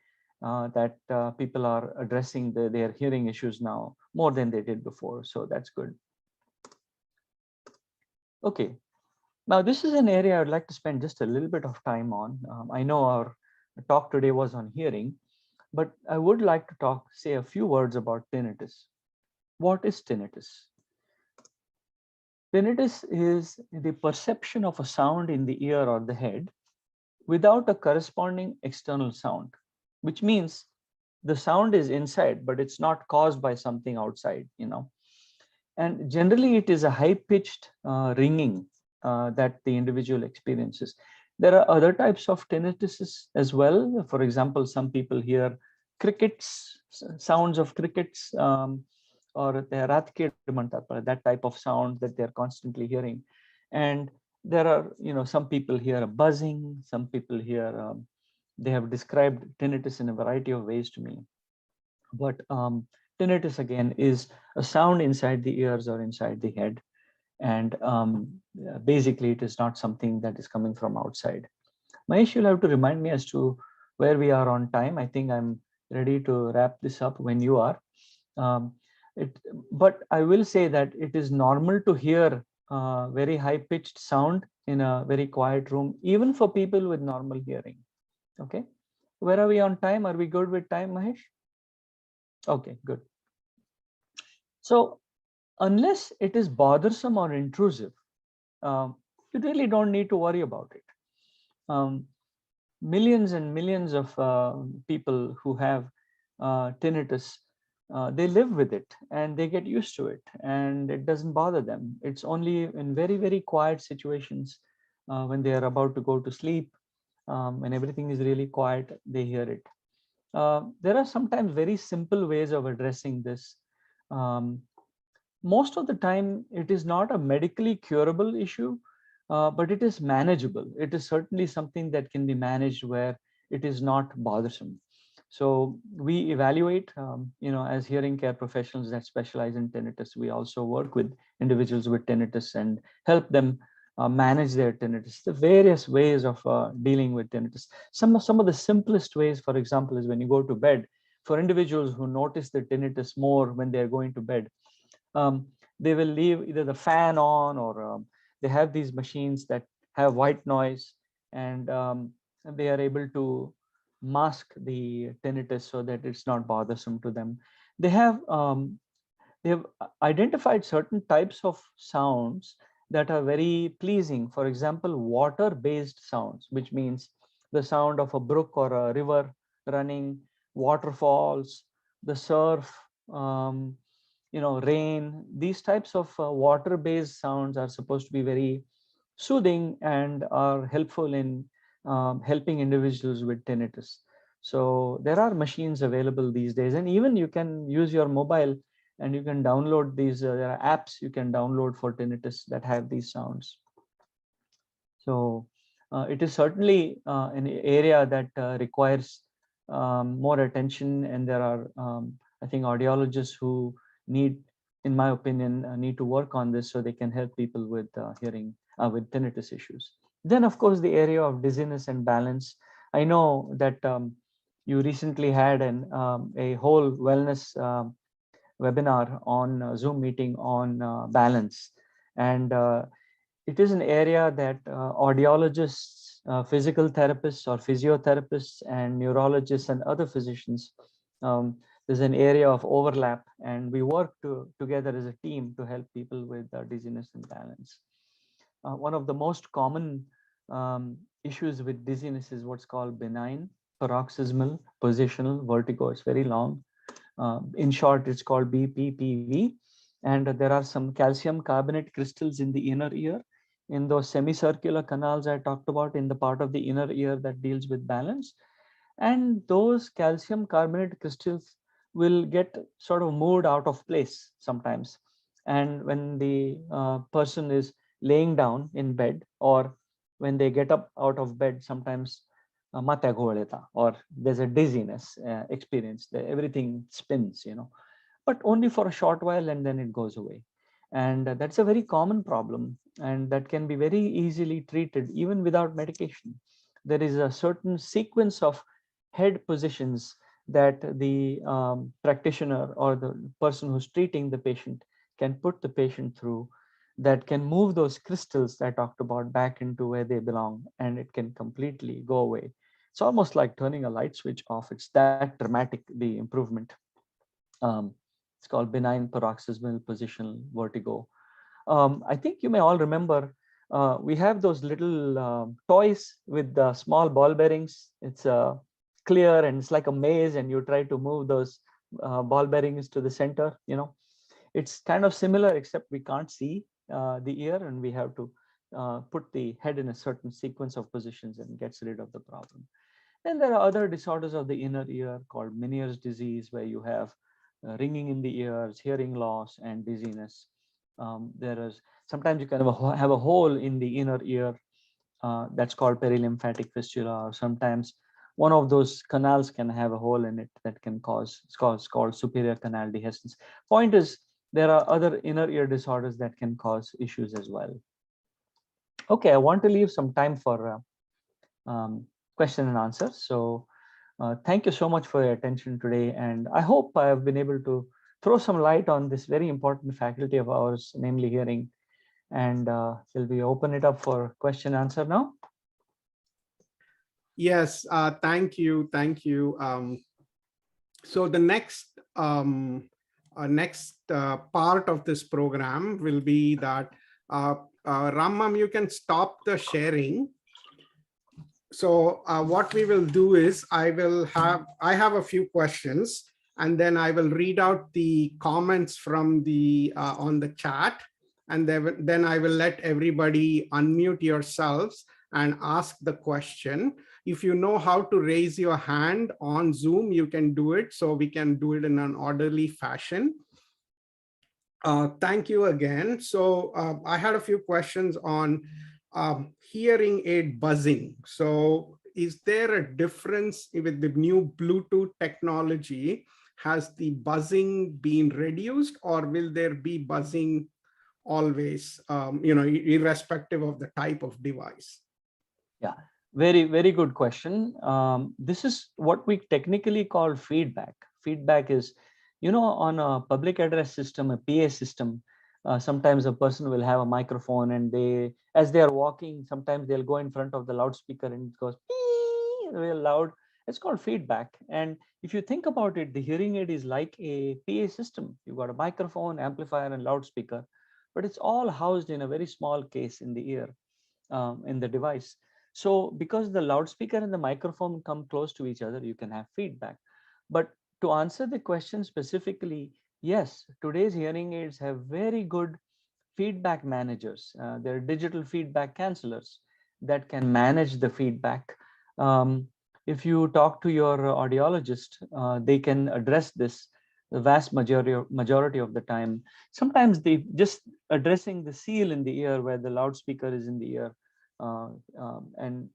Speaker 2: that people are addressing their hearing issues now more than they did before. So that's good. Okay, now this is an area I would like to spend just a little bit of time on. I know our talk today was on hearing, but I would like to say a few words about tinnitus. What is tinnitus? Tinnitus is the perception of a sound in the ear or the head without a corresponding external sound, which means the sound is inside, but it's not caused by something outside, And generally, it is a high-pitched ringing that the individual experiences. There are other types of tinnitus as well. For example, some people hear crickets, sounds of crickets, or that type of sound that they're constantly hearing. And there are, some people hear a buzzing, some people hear, they have described tinnitus in a variety of ways to me. But tinnitus, again, is a sound inside the ears or inside the head. And basically, it is not something that is coming from outside. Mahesh, you'll have to remind me as to where we are on time. I think I'm ready to wrap this up when you are. But I will say that it is normal to hear very high-pitched sound in a very quiet room, even for people with normal hearing. Okay, where are we on time? Are we good with time, Mahesh? Okay, good. So unless it is bothersome or intrusive, you really don't need to worry about it. Millions and millions of people who have tinnitus, they live with it and they get used to it and it doesn't bother them. It's only in very, very quiet situations when they are about to go to sleep, when everything is really quiet, they hear it. There are sometimes very simple ways of addressing this. Most of the time, it is not a medically curable issue, but it is manageable. It is certainly something that can be managed where it is not bothersome. So we evaluate, as hearing care professionals that specialize in tinnitus, we also work with individuals with tinnitus and help them manage their tinnitus. The various ways of dealing with tinnitus. Some of the simplest ways, for example, is when you go to bed. For individuals who notice the tinnitus more when they are going to bed, they will leave either the fan on or they have these machines that have white noise, and they are able to mask the tinnitus so that it's not bothersome to them. They have identified certain types of sounds that are very pleasing. For example, water-based sounds, which means the sound of a brook or a river running, waterfalls, the surf, rain. These types of water-based sounds are supposed to be very soothing and are helpful in helping individuals with tinnitus. So there are machines available these days, and even you can use your mobile and you can download these. There are apps you can download for tinnitus that have these sounds. So it is certainly an area that requires more attention, and there are, I think, audiologists who need, in my opinion, need to work on this so they can help people with hearing, with tinnitus issues. Then, of course, the area of dizziness and balance. I know that you recently had a whole wellness webinar on Zoom meeting on balance, and it is an area that audiologists, physical therapists or physiotherapists, and neurologists and other physicians, there's an area of overlap, and we work together as a team to help people with dizziness and balance. One of the most common issues with dizziness is what's called benign paroxysmal positional vertigo. It's very long. In short, it's called BPPV. And there are some calcium carbonate crystals in the inner ear, in those semicircular canals I talked about in the part of the inner ear that deals with balance. And those calcium carbonate crystals will get sort of moved out of place sometimes. And when the person is laying down in bed, or when they get up out of bed, sometimes or there's a dizziness experience. Everything spins, but only for a short while, and then it goes away. And that's a very common problem, and that can be very easily treated even without medication. There is a certain sequence of head positions that the practitioner or the person who's treating the patient can put the patient through, that can move those crystals that I talked about back into where they belong, and it can completely go away. It's almost like turning a light switch off. It's that dramatic, the improvement. It's called benign paroxysmal positional vertigo. I think you may all remember, we have those little toys with the small ball bearings. It's clear and it's like a maze, and you try to move those ball bearings to the center. It's kind of similar, except we can't see the ear, and we have to put the head in a certain sequence of positions and gets rid of the problem. Then there are other disorders of the inner ear called Meniere's disease, where you have ringing in the ears, hearing loss, and dizziness. There is sometimes you can have a hole in the inner ear that's called perilymphatic fistula, or sometimes one of those canals can have a hole in it that can cause, it's called superior canal dehiscence. Point is, there are other inner ear disorders that can cause issues as well. Okay, I want to leave some time for question and answer. So thank you so much for your attention today. And I hope I have been able to throw some light on this very important faculty of ours, namely hearing. And will we open it up for question and answer now?
Speaker 1: Yes, thank you. Thank you. So the next part of this program will be that Ramam, you can stop the sharing. So what we will do is I have a few questions, and then I will read out the comments from the on the chat, and then I will let everybody unmute yourselves and ask the question. If you know how to raise your hand on Zoom, you can do it, so we can do it in an orderly fashion. Thank you again. So I had a few questions on hearing aid buzzing. So is there a difference with the new Bluetooth technology? Has the buzzing been reduced, or will there be buzzing always, irrespective of the type of device?
Speaker 2: Yeah, very, very good question. This is what we technically call feedback. Feedback is, on a public address system, a PA system, sometimes a person will have a microphone, and as they are walking, sometimes they'll go in front of the loudspeaker and it goes real loud. It's called feedback. And if you think about it, the hearing aid is like a PA system. You've got a microphone, amplifier, and loudspeaker, but it's all housed in a very small case in the ear, in the device. So because the loudspeaker and the microphone come close to each other, you can have feedback. But to answer the question specifically, yes, today's hearing aids have very good feedback managers. They're digital feedback cancelers that can manage the feedback. If you talk to your audiologist, they can address this the vast majority of the time. Sometimes they just addressing the seal in the ear where the loudspeaker is in the ear, and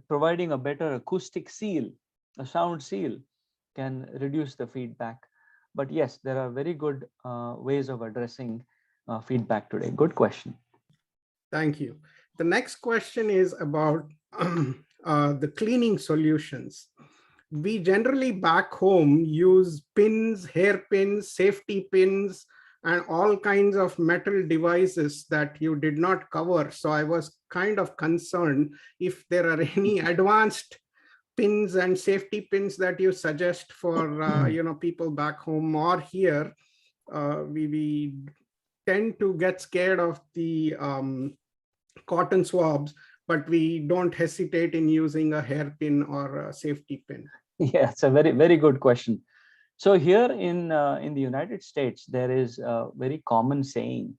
Speaker 2: providing a better acoustic seal, a sound seal, can reduce the feedback. But yes, there are very good ways of addressing feedback today. Good question.
Speaker 1: Thank you. The next question is about the cleaning solutions. We generally back home use pins, hairpins, safety pins, and all kinds of metal devices that you did not cover. So I was kind of concerned if there are any advanced pins and safety pins that you suggest for people back home or here. We tend to get scared of the cotton swabs, but we don't hesitate in using a hairpin or a safety pin.
Speaker 2: Yeah, it's a very, very good question. So here in the United States, there is a very common saying.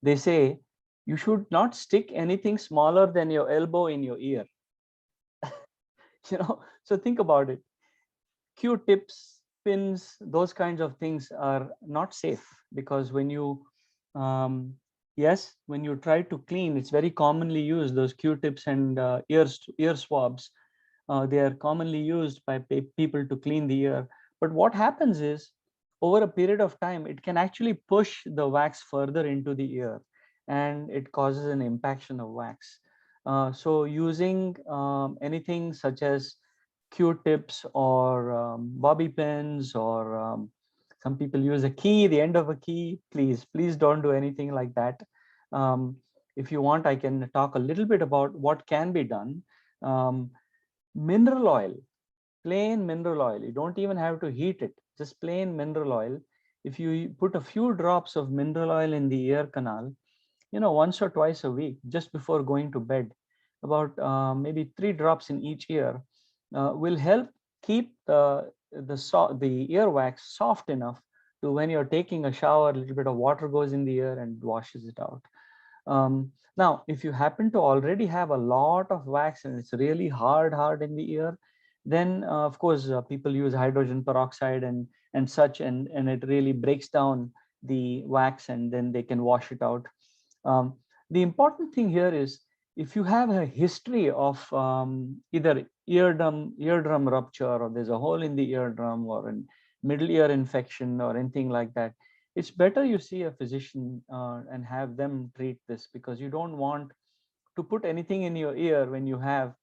Speaker 2: They say, you should not stick anything smaller than your elbow in your ear. So think about it. Q-tips, pins, those kinds of things are not safe, because when you, when you try to clean, it's very commonly used, those Q-tips and ear swabs. They are commonly used by people to clean the ear. But what happens is, over a period of time, it can actually push the wax further into the ear, and it causes an impaction of wax. So using anything such as Q-tips or bobby pins, or some people use a key, the end of a key. Please don't do anything like that. If you want, I can talk a little bit about what can be done. Mineral oil, plain mineral oil. You don't even have to heat it, just plain mineral oil. If you put a few drops of mineral oil in the ear canal, once or twice a week, just before going to bed, about maybe 3 drops in each ear, will help keep the earwax soft enough to, when you're taking a shower, a little bit of water goes in the ear and washes it out. Now, if you happen to already have a lot of wax and it's really hard in the ear, then of course people use hydrogen peroxide and such, and it really breaks down the wax, and then they can wash it out. The important thing here is, if you have a history of either eardrum rupture, or there's a hole in the eardrum, or a middle ear infection or anything like that, it's better you see a physician and have them treat this, because you don't want to put anything in your ear when you have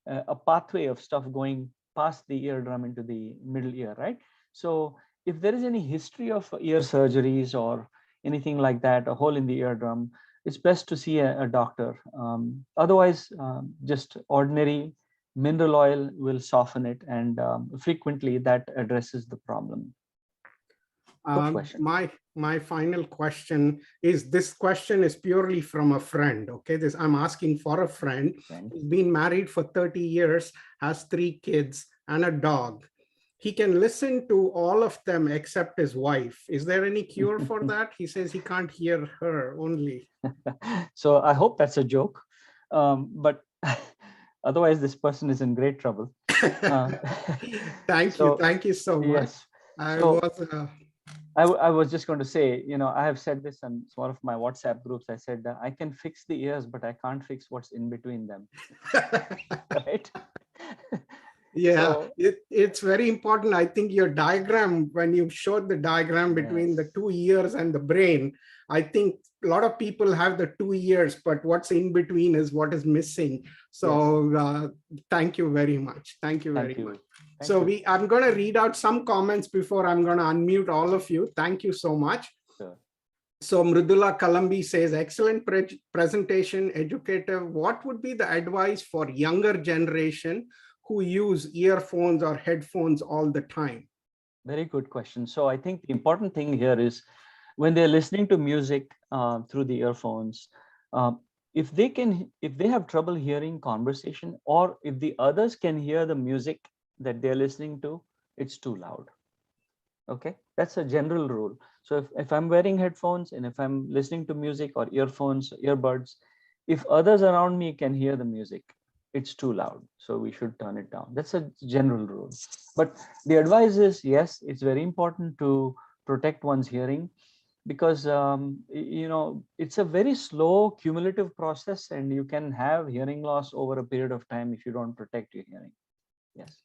Speaker 2: a pathway of stuff going past the eardrum into the middle ear, right? So if there is any history of ear surgeries or anything like that, a hole in the eardrum, it's best to see a doctor. Otherwise, just ordinary mineral oil will soften it, and frequently that addresses the problem.
Speaker 1: My final question is, this question is purely from a friend. Okay, I'm asking for a friend who's been married for 30 years, has 3 kids and a dog. He can listen to all of them except his wife. Is there any cure for that? He says he can't hear her only.
Speaker 2: So I hope that's a joke, but otherwise this person is in great trouble.
Speaker 1: Thank you so much.
Speaker 2: Yes. I was just going to say, I have said this in one of my WhatsApp groups. I said I can fix the ears, but I can't fix what's in between them. Right?
Speaker 1: Yeah, so, it's very important. I think your diagram, when you showed the diagram between the 2 ears and the brain, I think a lot of people have the 2 ears, but what's in between is what is missing. So thank you very much. Thank you very much. So I'm going to read out some comments before I'm going to unmute all of you. Thank you so much.
Speaker 2: Sure.
Speaker 1: So Mridula Kalambi says, excellent presentation, educative. What would be the advice for younger generation who use earphones or headphones all the time?
Speaker 2: Very good question. So I think the important thing here is, when they're listening to music through the earphones, if they have trouble hearing conversation, or if the others can hear the music that they're listening to, it's too loud. Okay, that's a general rule. So if I'm wearing headphones and if I'm listening to music or earphones, earbuds, if others around me can hear the music, it's too loud. So we should turn it down. That's a general rule. But the advice is, yes, it's very important to protect one's hearing, because it's a very slow cumulative process, and you can have hearing loss over a period of time if you don't protect your hearing. Yes.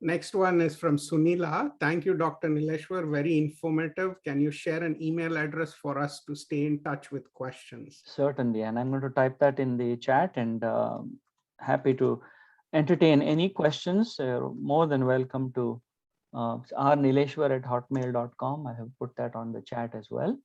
Speaker 1: Next one is from Sunila. Thank you, Dr. Nileshwar. Very informative. Can you share an email address for us to stay in touch with questions?
Speaker 2: Certainly. And I'm going to type that in the chat, and happy to entertain any questions. More than welcome to rnileshwar@hotmail.com. I have put that on the chat as well.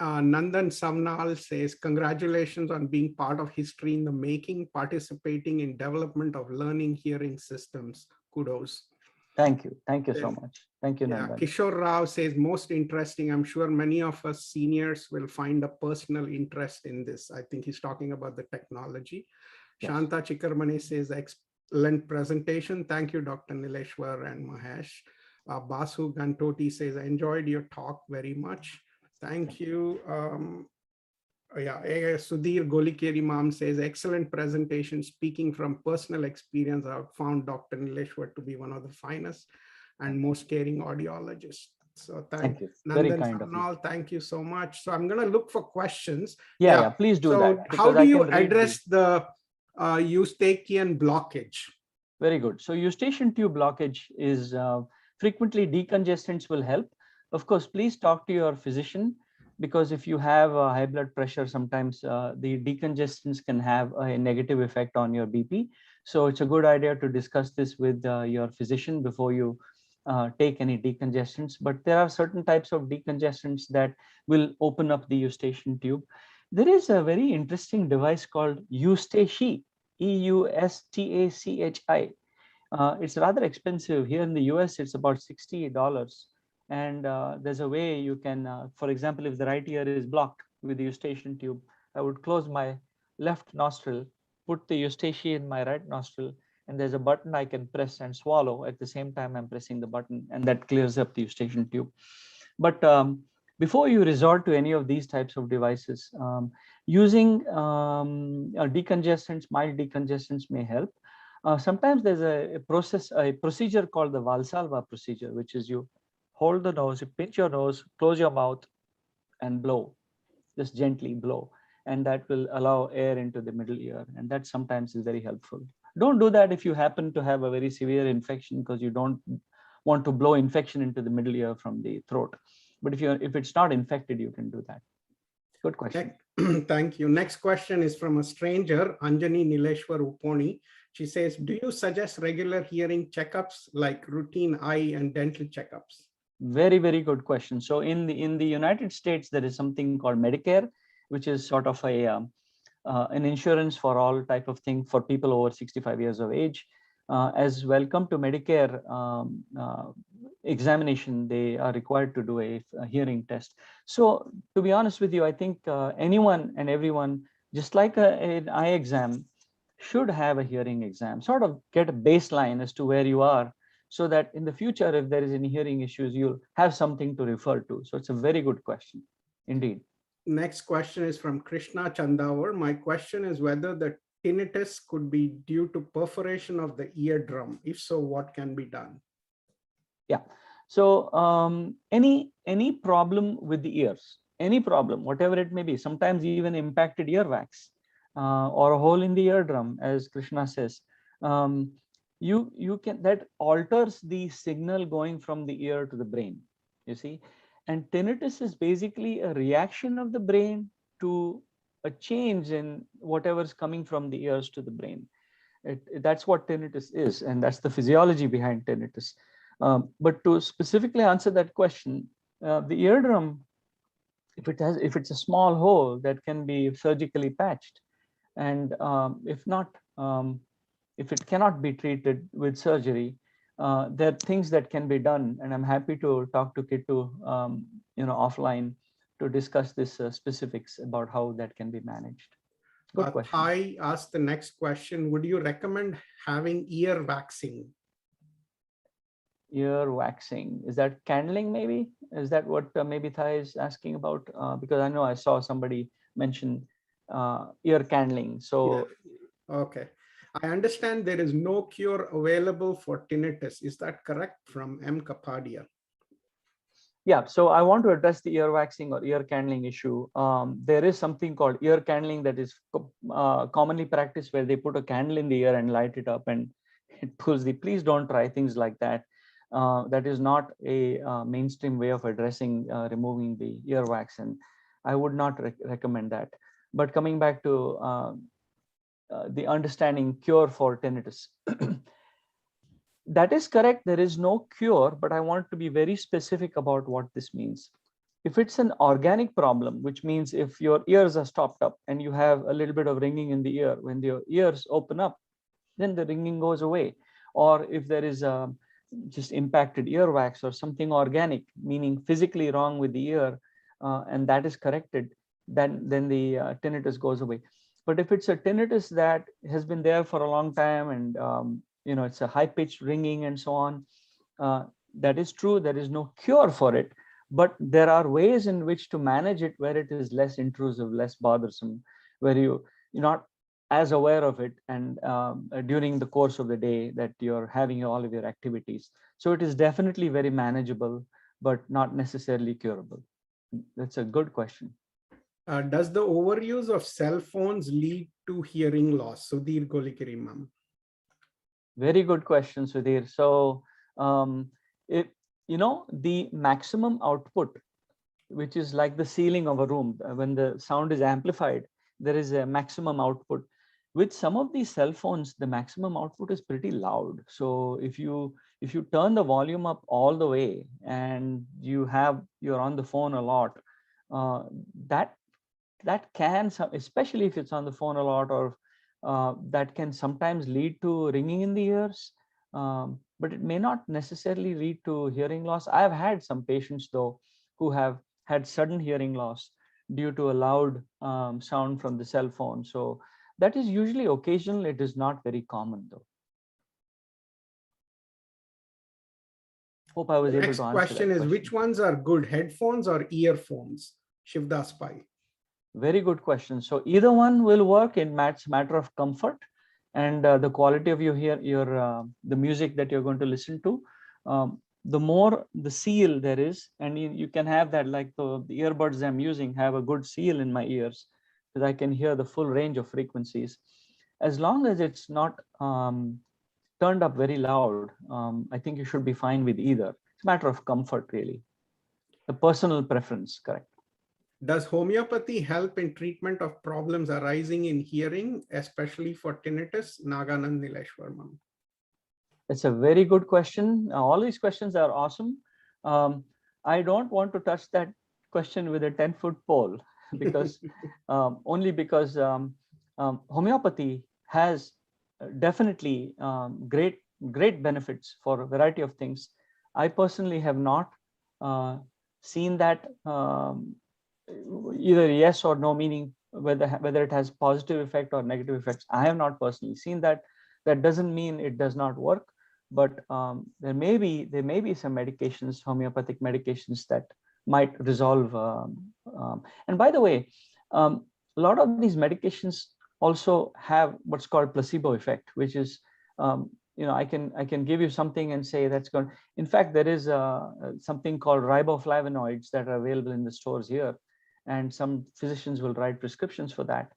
Speaker 1: Nandan Samnal says, congratulations on being part of history in the making, participating in development of learning hearing systems. Kudos.
Speaker 2: Thank you. Thank you so much. Thank you, Nandan.
Speaker 1: Kishore Rao says, most interesting. I'm sure many of us seniors will find a personal interest in this. I think he's talking about the technology. Yes. Shanta Chikarmani says, excellent presentation. Thank you, Dr. Nileshwar and Mahesh. Basu Gantoti says, I enjoyed your talk very much. Thank you. Sudhir Golikeri Mam says, excellent presentation. Speaking from personal experience, I've found Dr. Nileshwar to be one of the finest and most caring audiologists. So thank you.
Speaker 2: Very kind of you.
Speaker 1: Thank you so much. So I'm going to look for questions.
Speaker 2: Yeah, please do that.
Speaker 1: How do you address the Eustachian blockage?
Speaker 2: Very good. So Eustachian tube blockage is frequently decongestants will help. Of course, please talk to your physician, because if you have high blood pressure, sometimes the decongestants can have a negative effect on your BP. So it's a good idea to discuss this with your physician before you take any decongestants. But there are certain types of decongestants that will open up the eustachian tube. There is a very interesting device called Eustachi, EUSTACHI. It's rather expensive. Here in the US, it's about $60. And there's a way you can, for example, if the right ear is blocked with the eustachian tube, I would close my left nostril, put the eustachi in my right nostril, and there's a button I can press and swallow at the same time I'm pressing the button, and that clears up the eustachian tube. But before you resort to any of these types of devices, using decongestants, mild decongestants may help. Sometimes there's a procedure called the Valsalva procedure, which is you hold the nose, you pinch your nose, close your mouth, and blow, just gently blow. And that will allow air into the middle ear. And that sometimes is very helpful. Don't do that if you happen to have a very severe infection, because you don't want to blow infection into the middle ear from the throat. But if it's not infected, you can do that. Good question.
Speaker 1: Thank you. Next question is from a stranger, Anjani Nileshwar Uponi. She says, do you suggest regular hearing checkups like routine eye and dental checkups?
Speaker 2: Very, very good question. So in the United States, there is something called Medicare, which is sort of an insurance for all type of thing for people over 65 years of age. As welcome to Medicare examination, they are required to do a hearing test. So to be honest with you, I think anyone and everyone, just like an eye exam, should have a hearing exam, sort of get a baseline as to where you are, so that in the future, if there is any hearing issues, you'll have something to refer to. So it's a very good question indeed.
Speaker 1: Next question is from Krishna Chandawar. My question is whether the tinnitus could be due to perforation of the eardrum. If so, what can be done?
Speaker 2: Yeah. So any problem with the ears, any problem, whatever it may be, sometimes even impacted earwax or a hole in the eardrum, as Krishna says, you can, that alters the signal going from the ear to the brain, you see. And tinnitus is basically a reaction of the brain to a change in whatever's coming from the ears to the brain. That's what tinnitus is, and that's the physiology behind tinnitus. But to specifically answer that question, the eardrum, if it's a small hole, that can be surgically patched, and if it cannot be treated with surgery, there are things that can be done, and I'm happy to talk to Kittu, offline to discuss this specifics about how that can be managed. Good question.
Speaker 1: I asked the next question. Would you recommend having ear waxing?
Speaker 2: Ear waxing, is that candling maybe? Is that what maybe Thai is asking about? Because I know I saw somebody mention ear candling. So
Speaker 1: yeah. Okay. I understand there is no cure available for tinnitus. Is that correct? From M. Kapadia.
Speaker 2: Yeah, so I want to address the ear waxing or ear candling issue. There is something called ear candling that is commonly practiced, where they put a candle in the ear and light it up and it pulls the, please don't try things like that. That is not a mainstream way of addressing removing the earwax, and I would not recommend that. But coming back to the understanding cure for tinnitus. That is correct. There is no cure, but I want to be very specific about what this means. If it's an organic problem, which means if your ears are stopped up and you have a little bit of ringing in the ear, when your ears open up, then the ringing goes away. Or if there is just impacted earwax or something organic, meaning physically wrong with the ear, and that is corrected, then the tinnitus goes away. But if it's a tinnitus that has been there for a long time and it's a high-pitched ringing and so on, that is true. There is no cure for it, but there are ways in which to manage it where it is less intrusive, less bothersome, where you're not as aware of it, and during the course of the day that you're having all of your activities. So it is definitely very manageable, but not necessarily curable. That's a good question.
Speaker 1: Does the overuse of cell phones lead to hearing loss? Sudhir Golikiri, ma'am.
Speaker 2: Very good question, Sudhir. So, the maximum output, which is like the ceiling of a room, when the sound is amplified, there is a maximum output, with some of these cell phones, the maximum output is pretty loud. So if you turn the volume up all the way and you're on the phone a lot, uh, that can, especially if it's on the phone a lot, or that can sometimes lead to ringing in the ears, but it may not necessarily lead to hearing loss. I've had some patients though who have had sudden hearing loss due to a loud sound from the cell phone. So that is usually occasional. It is not very common though. Hope I was able
Speaker 1: Next
Speaker 2: to answer
Speaker 1: question
Speaker 2: that
Speaker 1: is,
Speaker 2: question.
Speaker 1: which ones are good, headphones or earphones? Shivdas Pai.
Speaker 2: Very good question. So either one will work. In matter of comfort and the quality of the music that you're going to listen to. The more the seal there is, and you can have that, like the earbuds I'm using have a good seal in my ears, that I can hear the full range of frequencies. As long as it's not turned up very loud, I think you should be fine with either. It's a matter of comfort, really. The personal preference, correct.
Speaker 1: Does homeopathy help in treatment of problems arising in hearing, especially for tinnitus? Naganand Nileshwar.
Speaker 2: It's a very good question. All these questions are awesome. I don't want to touch that question with a 10-foot pole because only because homeopathy has definitely great benefits for a variety of things. I personally have not seen that either yes or no, meaning whether it has positive effect or negative effects. I have not personally seen that. That doesn't mean it does not work, but there may be some medications, homeopathic medications, that might resolve. And by the way, a lot of these medications also have what's called placebo effect, which is I can give you something and say that's going. In fact, there is something called riboflavonoids that are available in the stores here, and some physicians will write prescriptions for that.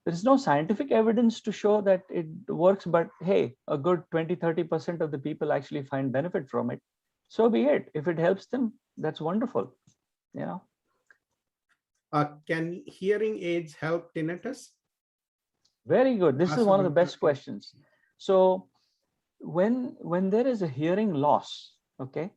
Speaker 2: There is no scientific evidence to show that it works, but hey, a good 20-30% of the people actually find benefit from it. So be it. If it helps them, that's wonderful.
Speaker 1: Can hearing aids help tinnitus?
Speaker 2: Very good. This is one of the best questions. So when there is a hearing loss, okay,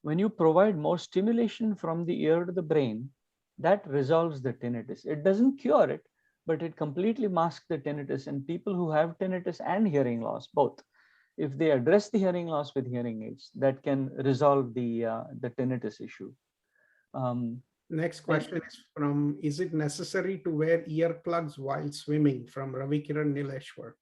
Speaker 2: when you provide more stimulation from the ear to the brain, that resolves the tinnitus. It doesn't cure it, but it completely masks the tinnitus. And people who have tinnitus and hearing loss, both, if they address the hearing loss with hearing aids, that can resolve the tinnitus issue.
Speaker 1: Next question is from, is it necessary to wear earplugs while swimming? From Ravikiran Nileshwar.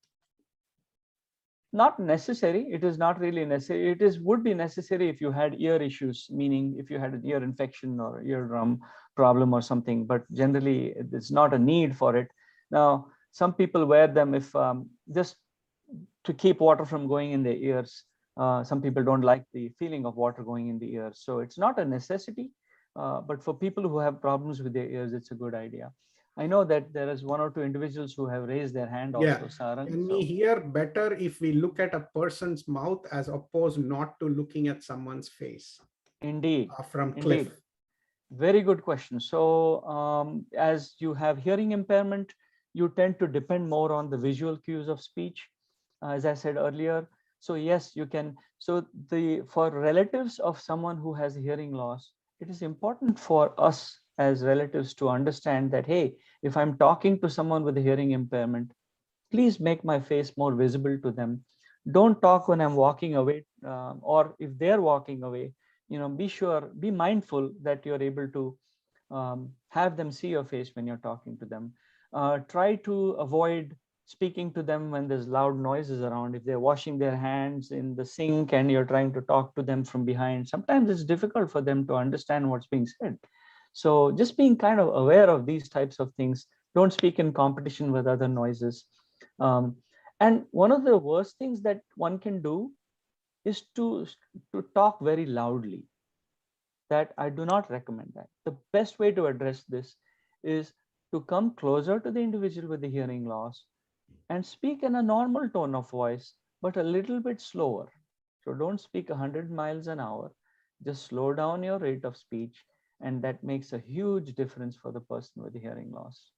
Speaker 2: Not necessary. It is not really necessary. Would be necessary if you had ear issues, meaning if you had an ear infection or eardrum problem or something, but generally it's not a need for it. Now, some people wear them if just to keep water from going in their ears. Some people don't like the feeling of water going in the ears. So it's not a necessity, but for people who have problems with their ears, it's a good idea. I know that there is one or two individuals who have raised their hand also, Sarang.
Speaker 1: Can we hear better if we look at a person's mouth as opposed not to looking at someone's face?
Speaker 2: Indeed.
Speaker 1: From Cliff.
Speaker 2: Indeed. Very good question. So as you have hearing impairment, you tend to depend more on the visual cues of speech, as I said earlier. So yes, you can. So for relatives of someone who has hearing loss, it is important for us as relatives to understand that, hey, if I'm talking to someone with a hearing impairment, please make my face more visible to them. Don't talk when I'm walking away, or if they're walking away, be mindful that you're able to have them see your face when you're talking to them. Try to avoid speaking to them when there's loud noises around. If they're washing their hands in the sink and you're trying to talk to them from behind, sometimes it's difficult for them to understand what's being said. So just being kind of aware of these types of things. Don't speak in competition with other noises. And one of the worst things that one can do is to talk very loudly. That I do not recommend that. The best way to address this is to come closer to the individual with the hearing loss and speak in a normal tone of voice, but a little bit slower. So don't speak 100 miles an hour. Just slow down your rate of speech, and that makes a huge difference for the person with the hearing loss.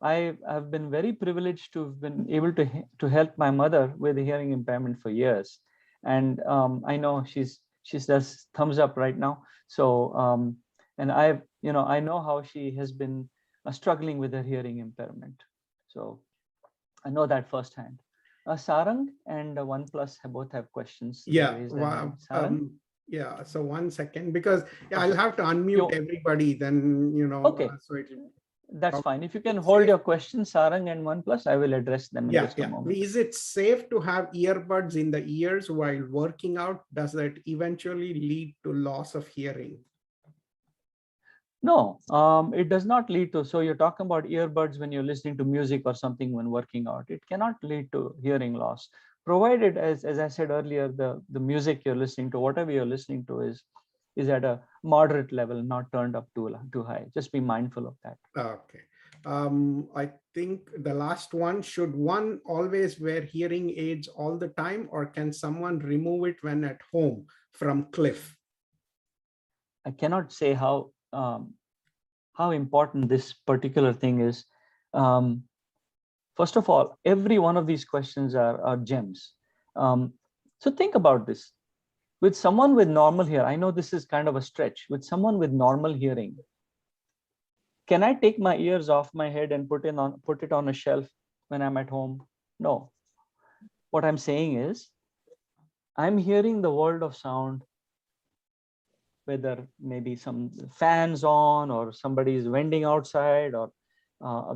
Speaker 2: I've been very privileged to have been able to help my mother with a hearing impairment for years, and I know she does thumbs up right now. So and I know how she has been struggling with her hearing impairment. So I know that firsthand. Sarang and OnePlus both have questions. They
Speaker 1: Yeah.
Speaker 2: raised their hand.
Speaker 1: Wow.
Speaker 2: Sarang,
Speaker 1: Yeah. So 1 second, because I'll
Speaker 2: okay.
Speaker 1: have to unmute
Speaker 2: You
Speaker 1: everybody then,
Speaker 2: okay?
Speaker 1: so it
Speaker 2: That's
Speaker 1: probably
Speaker 2: fine. If you can
Speaker 1: it's
Speaker 2: hold
Speaker 1: safe.
Speaker 2: your questions, Sarang and OnePlus, I will address them in
Speaker 1: Yeah.
Speaker 2: just a
Speaker 1: Yeah.
Speaker 2: moment.
Speaker 1: Is it safe to have earbuds in the ears while working out? Does that eventually lead to loss of hearing?
Speaker 2: No, it does not lead to. So you're talking about earbuds when you're listening to music or something when working out. It cannot lead to hearing loss, provided, as I said earlier, the music you're listening to, whatever you're listening to, is at a moderate level, not turned up too high. Just be mindful of that.
Speaker 1: Okay. I think the last one, should one always wear hearing aids all the time, or can someone remove it when at home from Cliff?
Speaker 2: I cannot say how important this particular thing is. First of all, every one of these questions are gems. So think about this. With someone with normal hearing, I know this is kind of a stretch. With someone with normal hearing, can I take my ears off my head and put it on a shelf when I'm at home? No. What I'm saying is, I'm hearing the world of sound, whether maybe some fans on, or somebody's vending outside, or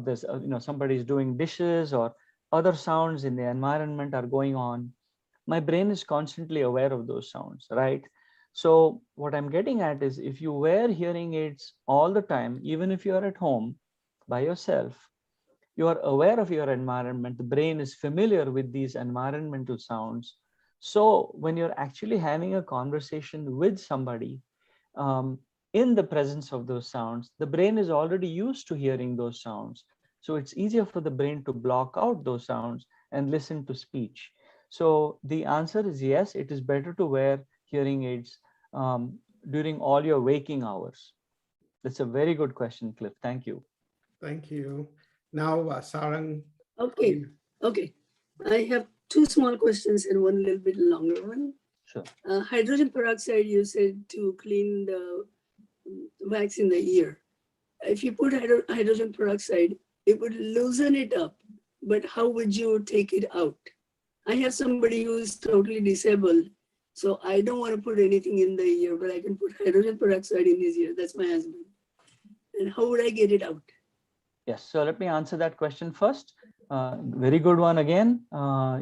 Speaker 2: there's somebody's doing dishes, or other sounds in the environment are going on. My brain is constantly aware of those sounds, right? So what I'm getting at is, if you wear hearing aids all the time, even if you're at home by yourself, you are aware of your environment. The brain is familiar with these environmental sounds. So when you're actually having a conversation with somebody, um, in the presence of those sounds, the brain is already used to hearing those sounds. So it's easier for the brain to block out those sounds and listen to speech. So the answer is yes, it is better to wear hearing aids during all your waking hours. That's a very good question, Cliff. Thank you.
Speaker 1: Thank you. Now, Sarang.
Speaker 3: Okay. Okay. I have two small questions and one little bit longer one.
Speaker 2: Sure.
Speaker 3: Hydrogen peroxide, you said to clean the wax in the ear. If you put hydrogen peroxide, it would loosen it up. But how would you take it out? I have somebody who's totally disabled, so I don't want to put anything in the ear, but I can put hydrogen peroxide in his ear. That's my husband. And how would I get it out?
Speaker 2: Yes, so let me answer that question first. Very good one again.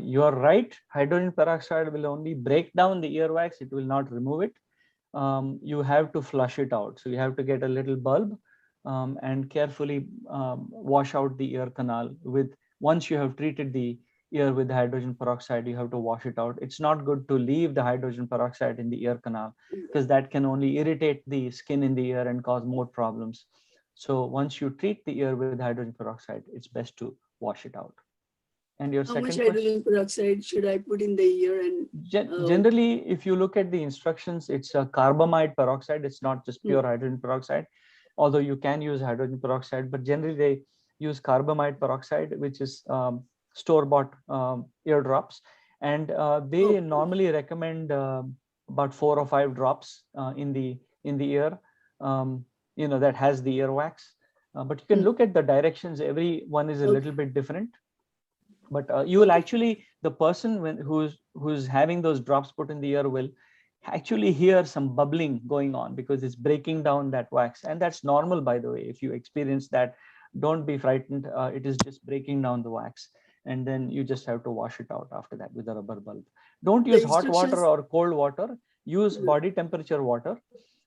Speaker 2: You are right. Hydrogen peroxide will only break down the earwax. It will not remove it. You have to flush it out. So you have to get a little bulb and carefully wash out the ear canal once you have treated the ear with hydrogen peroxide, you have to wash it out. It's not good to leave the hydrogen peroxide in the ear canal, because that can only irritate the skin in the ear and cause more problems. So once you treat the ear with hydrogen peroxide, it's best to wash it out. And your
Speaker 3: How much
Speaker 2: second question?
Speaker 3: hydrogen peroxide should I put in the ear? And
Speaker 2: generally, if you look at the instructions, it's a carbamide peroxide. It's not just pure hydrogen peroxide, although you can use hydrogen peroxide, but generally they use carbamide peroxide, which is store-bought eardrops. And they normally recommend about 4 or 5 drops in the ear, that has the earwax. But you can look at the directions. Every one is a little bit different. But you will actually, the person who's having those drops put in the ear will actually hear some bubbling going on, because it's breaking down that wax. And that's normal, by the way. If you experience that, don't be frightened. It is just breaking down the wax. And then you just have to wash it out after that with a rubber bulb. Don't use hot water or cold water. Use body temperature water,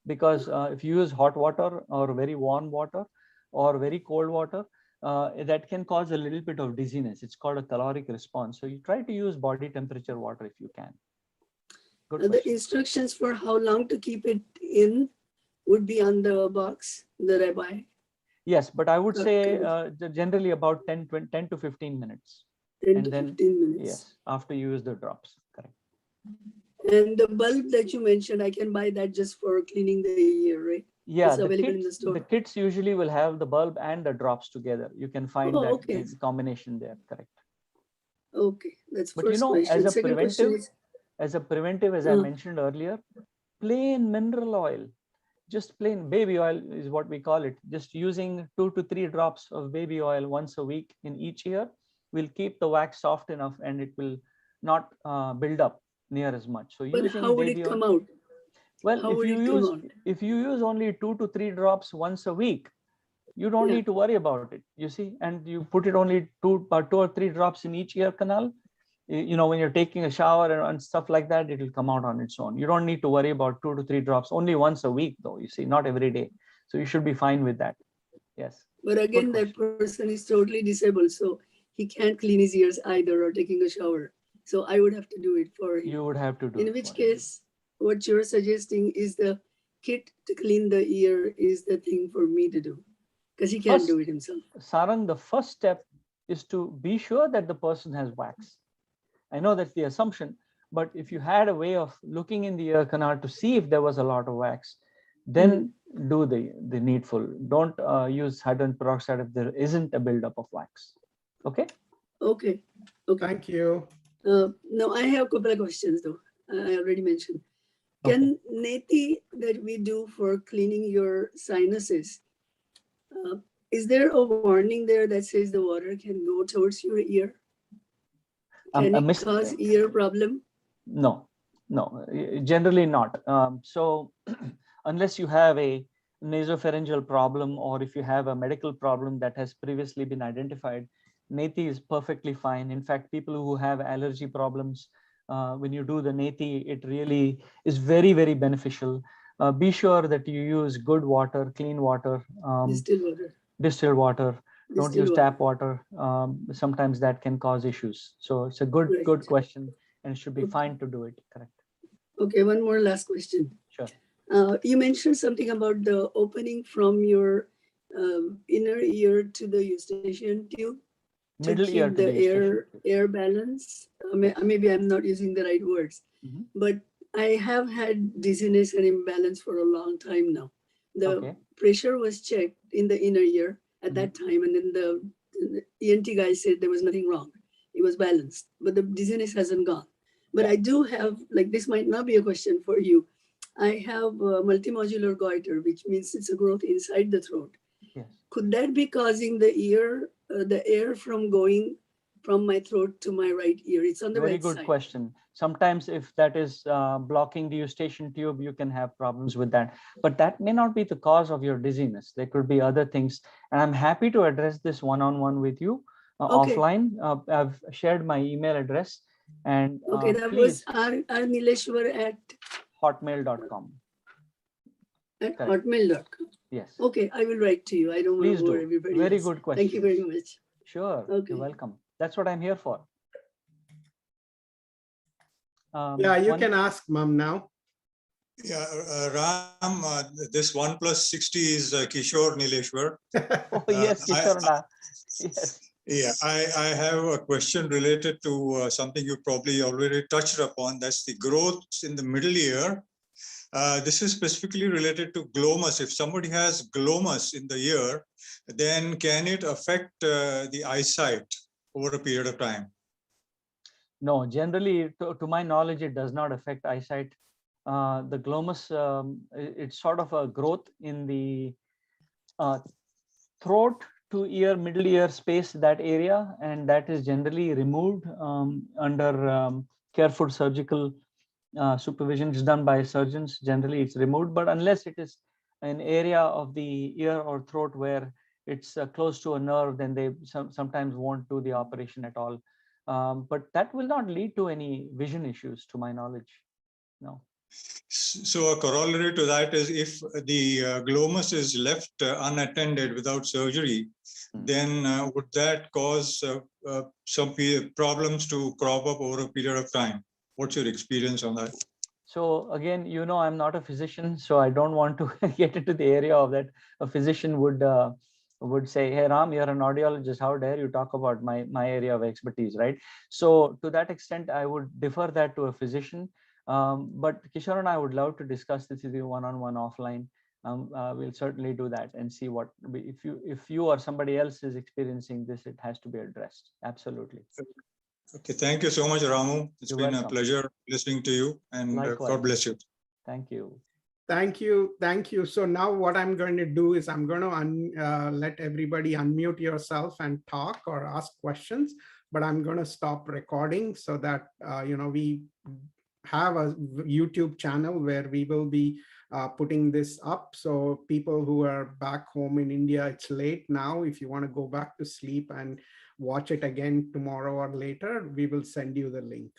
Speaker 2: because if you use hot water or very warm water or very cold water, that can cause a little bit of dizziness. It's called a caloric response. So you try to use body temperature water if you can. Good
Speaker 3: the instructions for how long to keep it in would be on the box that I buy.
Speaker 2: Yes, but I would say generally about 10 to 15 minutes.
Speaker 3: 10 to 15 minutes.
Speaker 2: Yes, after you use the drops. Correct.
Speaker 3: And the bulb that you mentioned, I can buy that just for cleaning the ear, right?
Speaker 2: Yeah,
Speaker 3: It's available in the store.
Speaker 2: the kits usually will have the bulb and the drops together. You can find
Speaker 3: Oh,
Speaker 2: that
Speaker 3: okay.
Speaker 2: in combination there, correct.
Speaker 3: Okay, that's
Speaker 2: But you
Speaker 3: first
Speaker 2: know,
Speaker 3: question. Second question is,
Speaker 2: as I mentioned earlier, plain mineral oil, just plain baby oil is what we call it. Just using 2 to 3 drops of baby oil once a week in each ear will keep the wax soft enough and it will not build up near as much. So
Speaker 3: but
Speaker 2: using
Speaker 3: how would
Speaker 2: baby
Speaker 3: it
Speaker 2: oil,
Speaker 3: come out?
Speaker 2: well,
Speaker 3: How would it come out?
Speaker 2: if you use only 2 to 3 drops once a week, you don't need to worry about it, you see, and you put it only 2 or 3 drops in each ear canal. You know, when you're taking a shower and stuff like that, it will come out on its own. You don't need to worry about 2 to 3 drops, only once a week though, you see, not every day. So you should be fine with that. Yes.
Speaker 3: But again, that person is totally disabled, so he can't clean his ears either or taking a shower. So I would have to do it for him.
Speaker 2: You would have to do
Speaker 3: it. In which case, what you're suggesting is the kit to clean the ear is the thing for me to do, because he can't do it himself.
Speaker 2: Sarang, the first step is to be sure that the person has wax. I know that's the assumption, but if you had a way of looking in the ear canal to see if there was a lot of wax, then do the needful. Don't use hydrogen peroxide if there isn't a buildup of wax. Okay?
Speaker 3: Okay.
Speaker 1: Thank you.
Speaker 3: Now I have a couple of questions though. I already mentioned. Can neti that we do for cleaning your sinuses, is there a warning there that says the water can go towards your ear? Can it cause ear problem?
Speaker 2: No, generally not. So unless you have a nasopharyngeal problem or if you have a medical problem that has previously been identified, neti is perfectly fine. In fact, people who have allergy problems, when you do the neti, it really is very, very beneficial. Be sure that you use good water, clean water, distilled water. Don't use tap water. Sometimes that can cause issues. So it's a good question, and it should be fine to do it. Correct.
Speaker 3: Okay, one more last question.
Speaker 2: Sure.
Speaker 3: You mentioned something about the opening from your inner ear to the eustachian tube to keep the air balance. Maybe I'm not using the right words, but I have had dizziness and imbalance for a long time now. The pressure was checked in the inner ear at that time, and then the ENT guy said there was nothing wrong. It was balanced, but the dizziness hasn't gone. But I do have, like, this might not be a question for you. I have a multimodular goiter, which means it's a growth inside the throat.
Speaker 2: Yes.
Speaker 3: Could that be causing the air from going from my throat to my right ear? It's on the right side.
Speaker 2: Very good question. Sometimes if that is blocking the eustachian tube, you can have problems with that. But that may not be the cause of your dizziness. There could be other things. And I'm happy to address this one-on-one with you offline. I've shared my email address. And
Speaker 3: that was Nileshwar at
Speaker 2: hotmail.com.
Speaker 3: At hotmail.com.
Speaker 2: Yes.
Speaker 3: Okay, I will write to you. I don't want to bore everybody.
Speaker 2: Very good question.
Speaker 3: Thank you very much.
Speaker 2: Sure. Okay. You're welcome. That's what I'm here for.
Speaker 1: Yeah, you can ask Mom now.
Speaker 4: Yeah, Ram, this 1 + 60 is Kishore Nileshwar.
Speaker 2: Oh, yes, Kishore. Yes.
Speaker 4: Yeah, I have a question related to something you probably already touched upon. That's the growth in the middle ear. This is specifically related to glomus. If somebody has glomus in the ear, then can it affect the eyesight over a period of time?
Speaker 2: No, generally, to my knowledge, it does not affect eyesight. The glomus, it's sort of a growth in the throat to ear, middle ear space, that area, and that is generally removed under careful surgical supervision. Is done by surgeons. Generally, it's removed, but unless it is an area of the ear or throat where it's close to a nerve, then they sometimes won't do the operation at all. But that will not lead to any vision issues, to my knowledge. No.
Speaker 4: So a corollary to that is if the glomus is left unattended without surgery, then would that cause some problems to crop up over a period of time? What's your experience on that?
Speaker 2: So again, you know, I'm not a physician, so I don't want to get into the area of that. A physician would say, hey, Ram, you're an audiologist. How dare you talk about my area of expertise, right? So to that extent, I would defer that to a physician. But Kishore and I would love to discuss this with you one-on-one offline. we'll certainly do that and see what if you or somebody else is experiencing this, it has to be addressed. Absolutely.
Speaker 4: Okay, thank you so much, Ramu. It's
Speaker 2: You're
Speaker 4: been
Speaker 2: welcome.
Speaker 4: a pleasure listening to you, and
Speaker 2: Likewise.
Speaker 4: God bless you.
Speaker 2: Thank you.
Speaker 1: Thank you. Thank you. So now what I'm going to do is I'm going to let everybody unmute yourself and talk or ask questions, but I'm going to stop recording so that, we have a YouTube channel where we will be putting this up. So people who are back home in India, it's late now. If you want to go back to sleep and watch it again tomorrow or later, we will send you the link.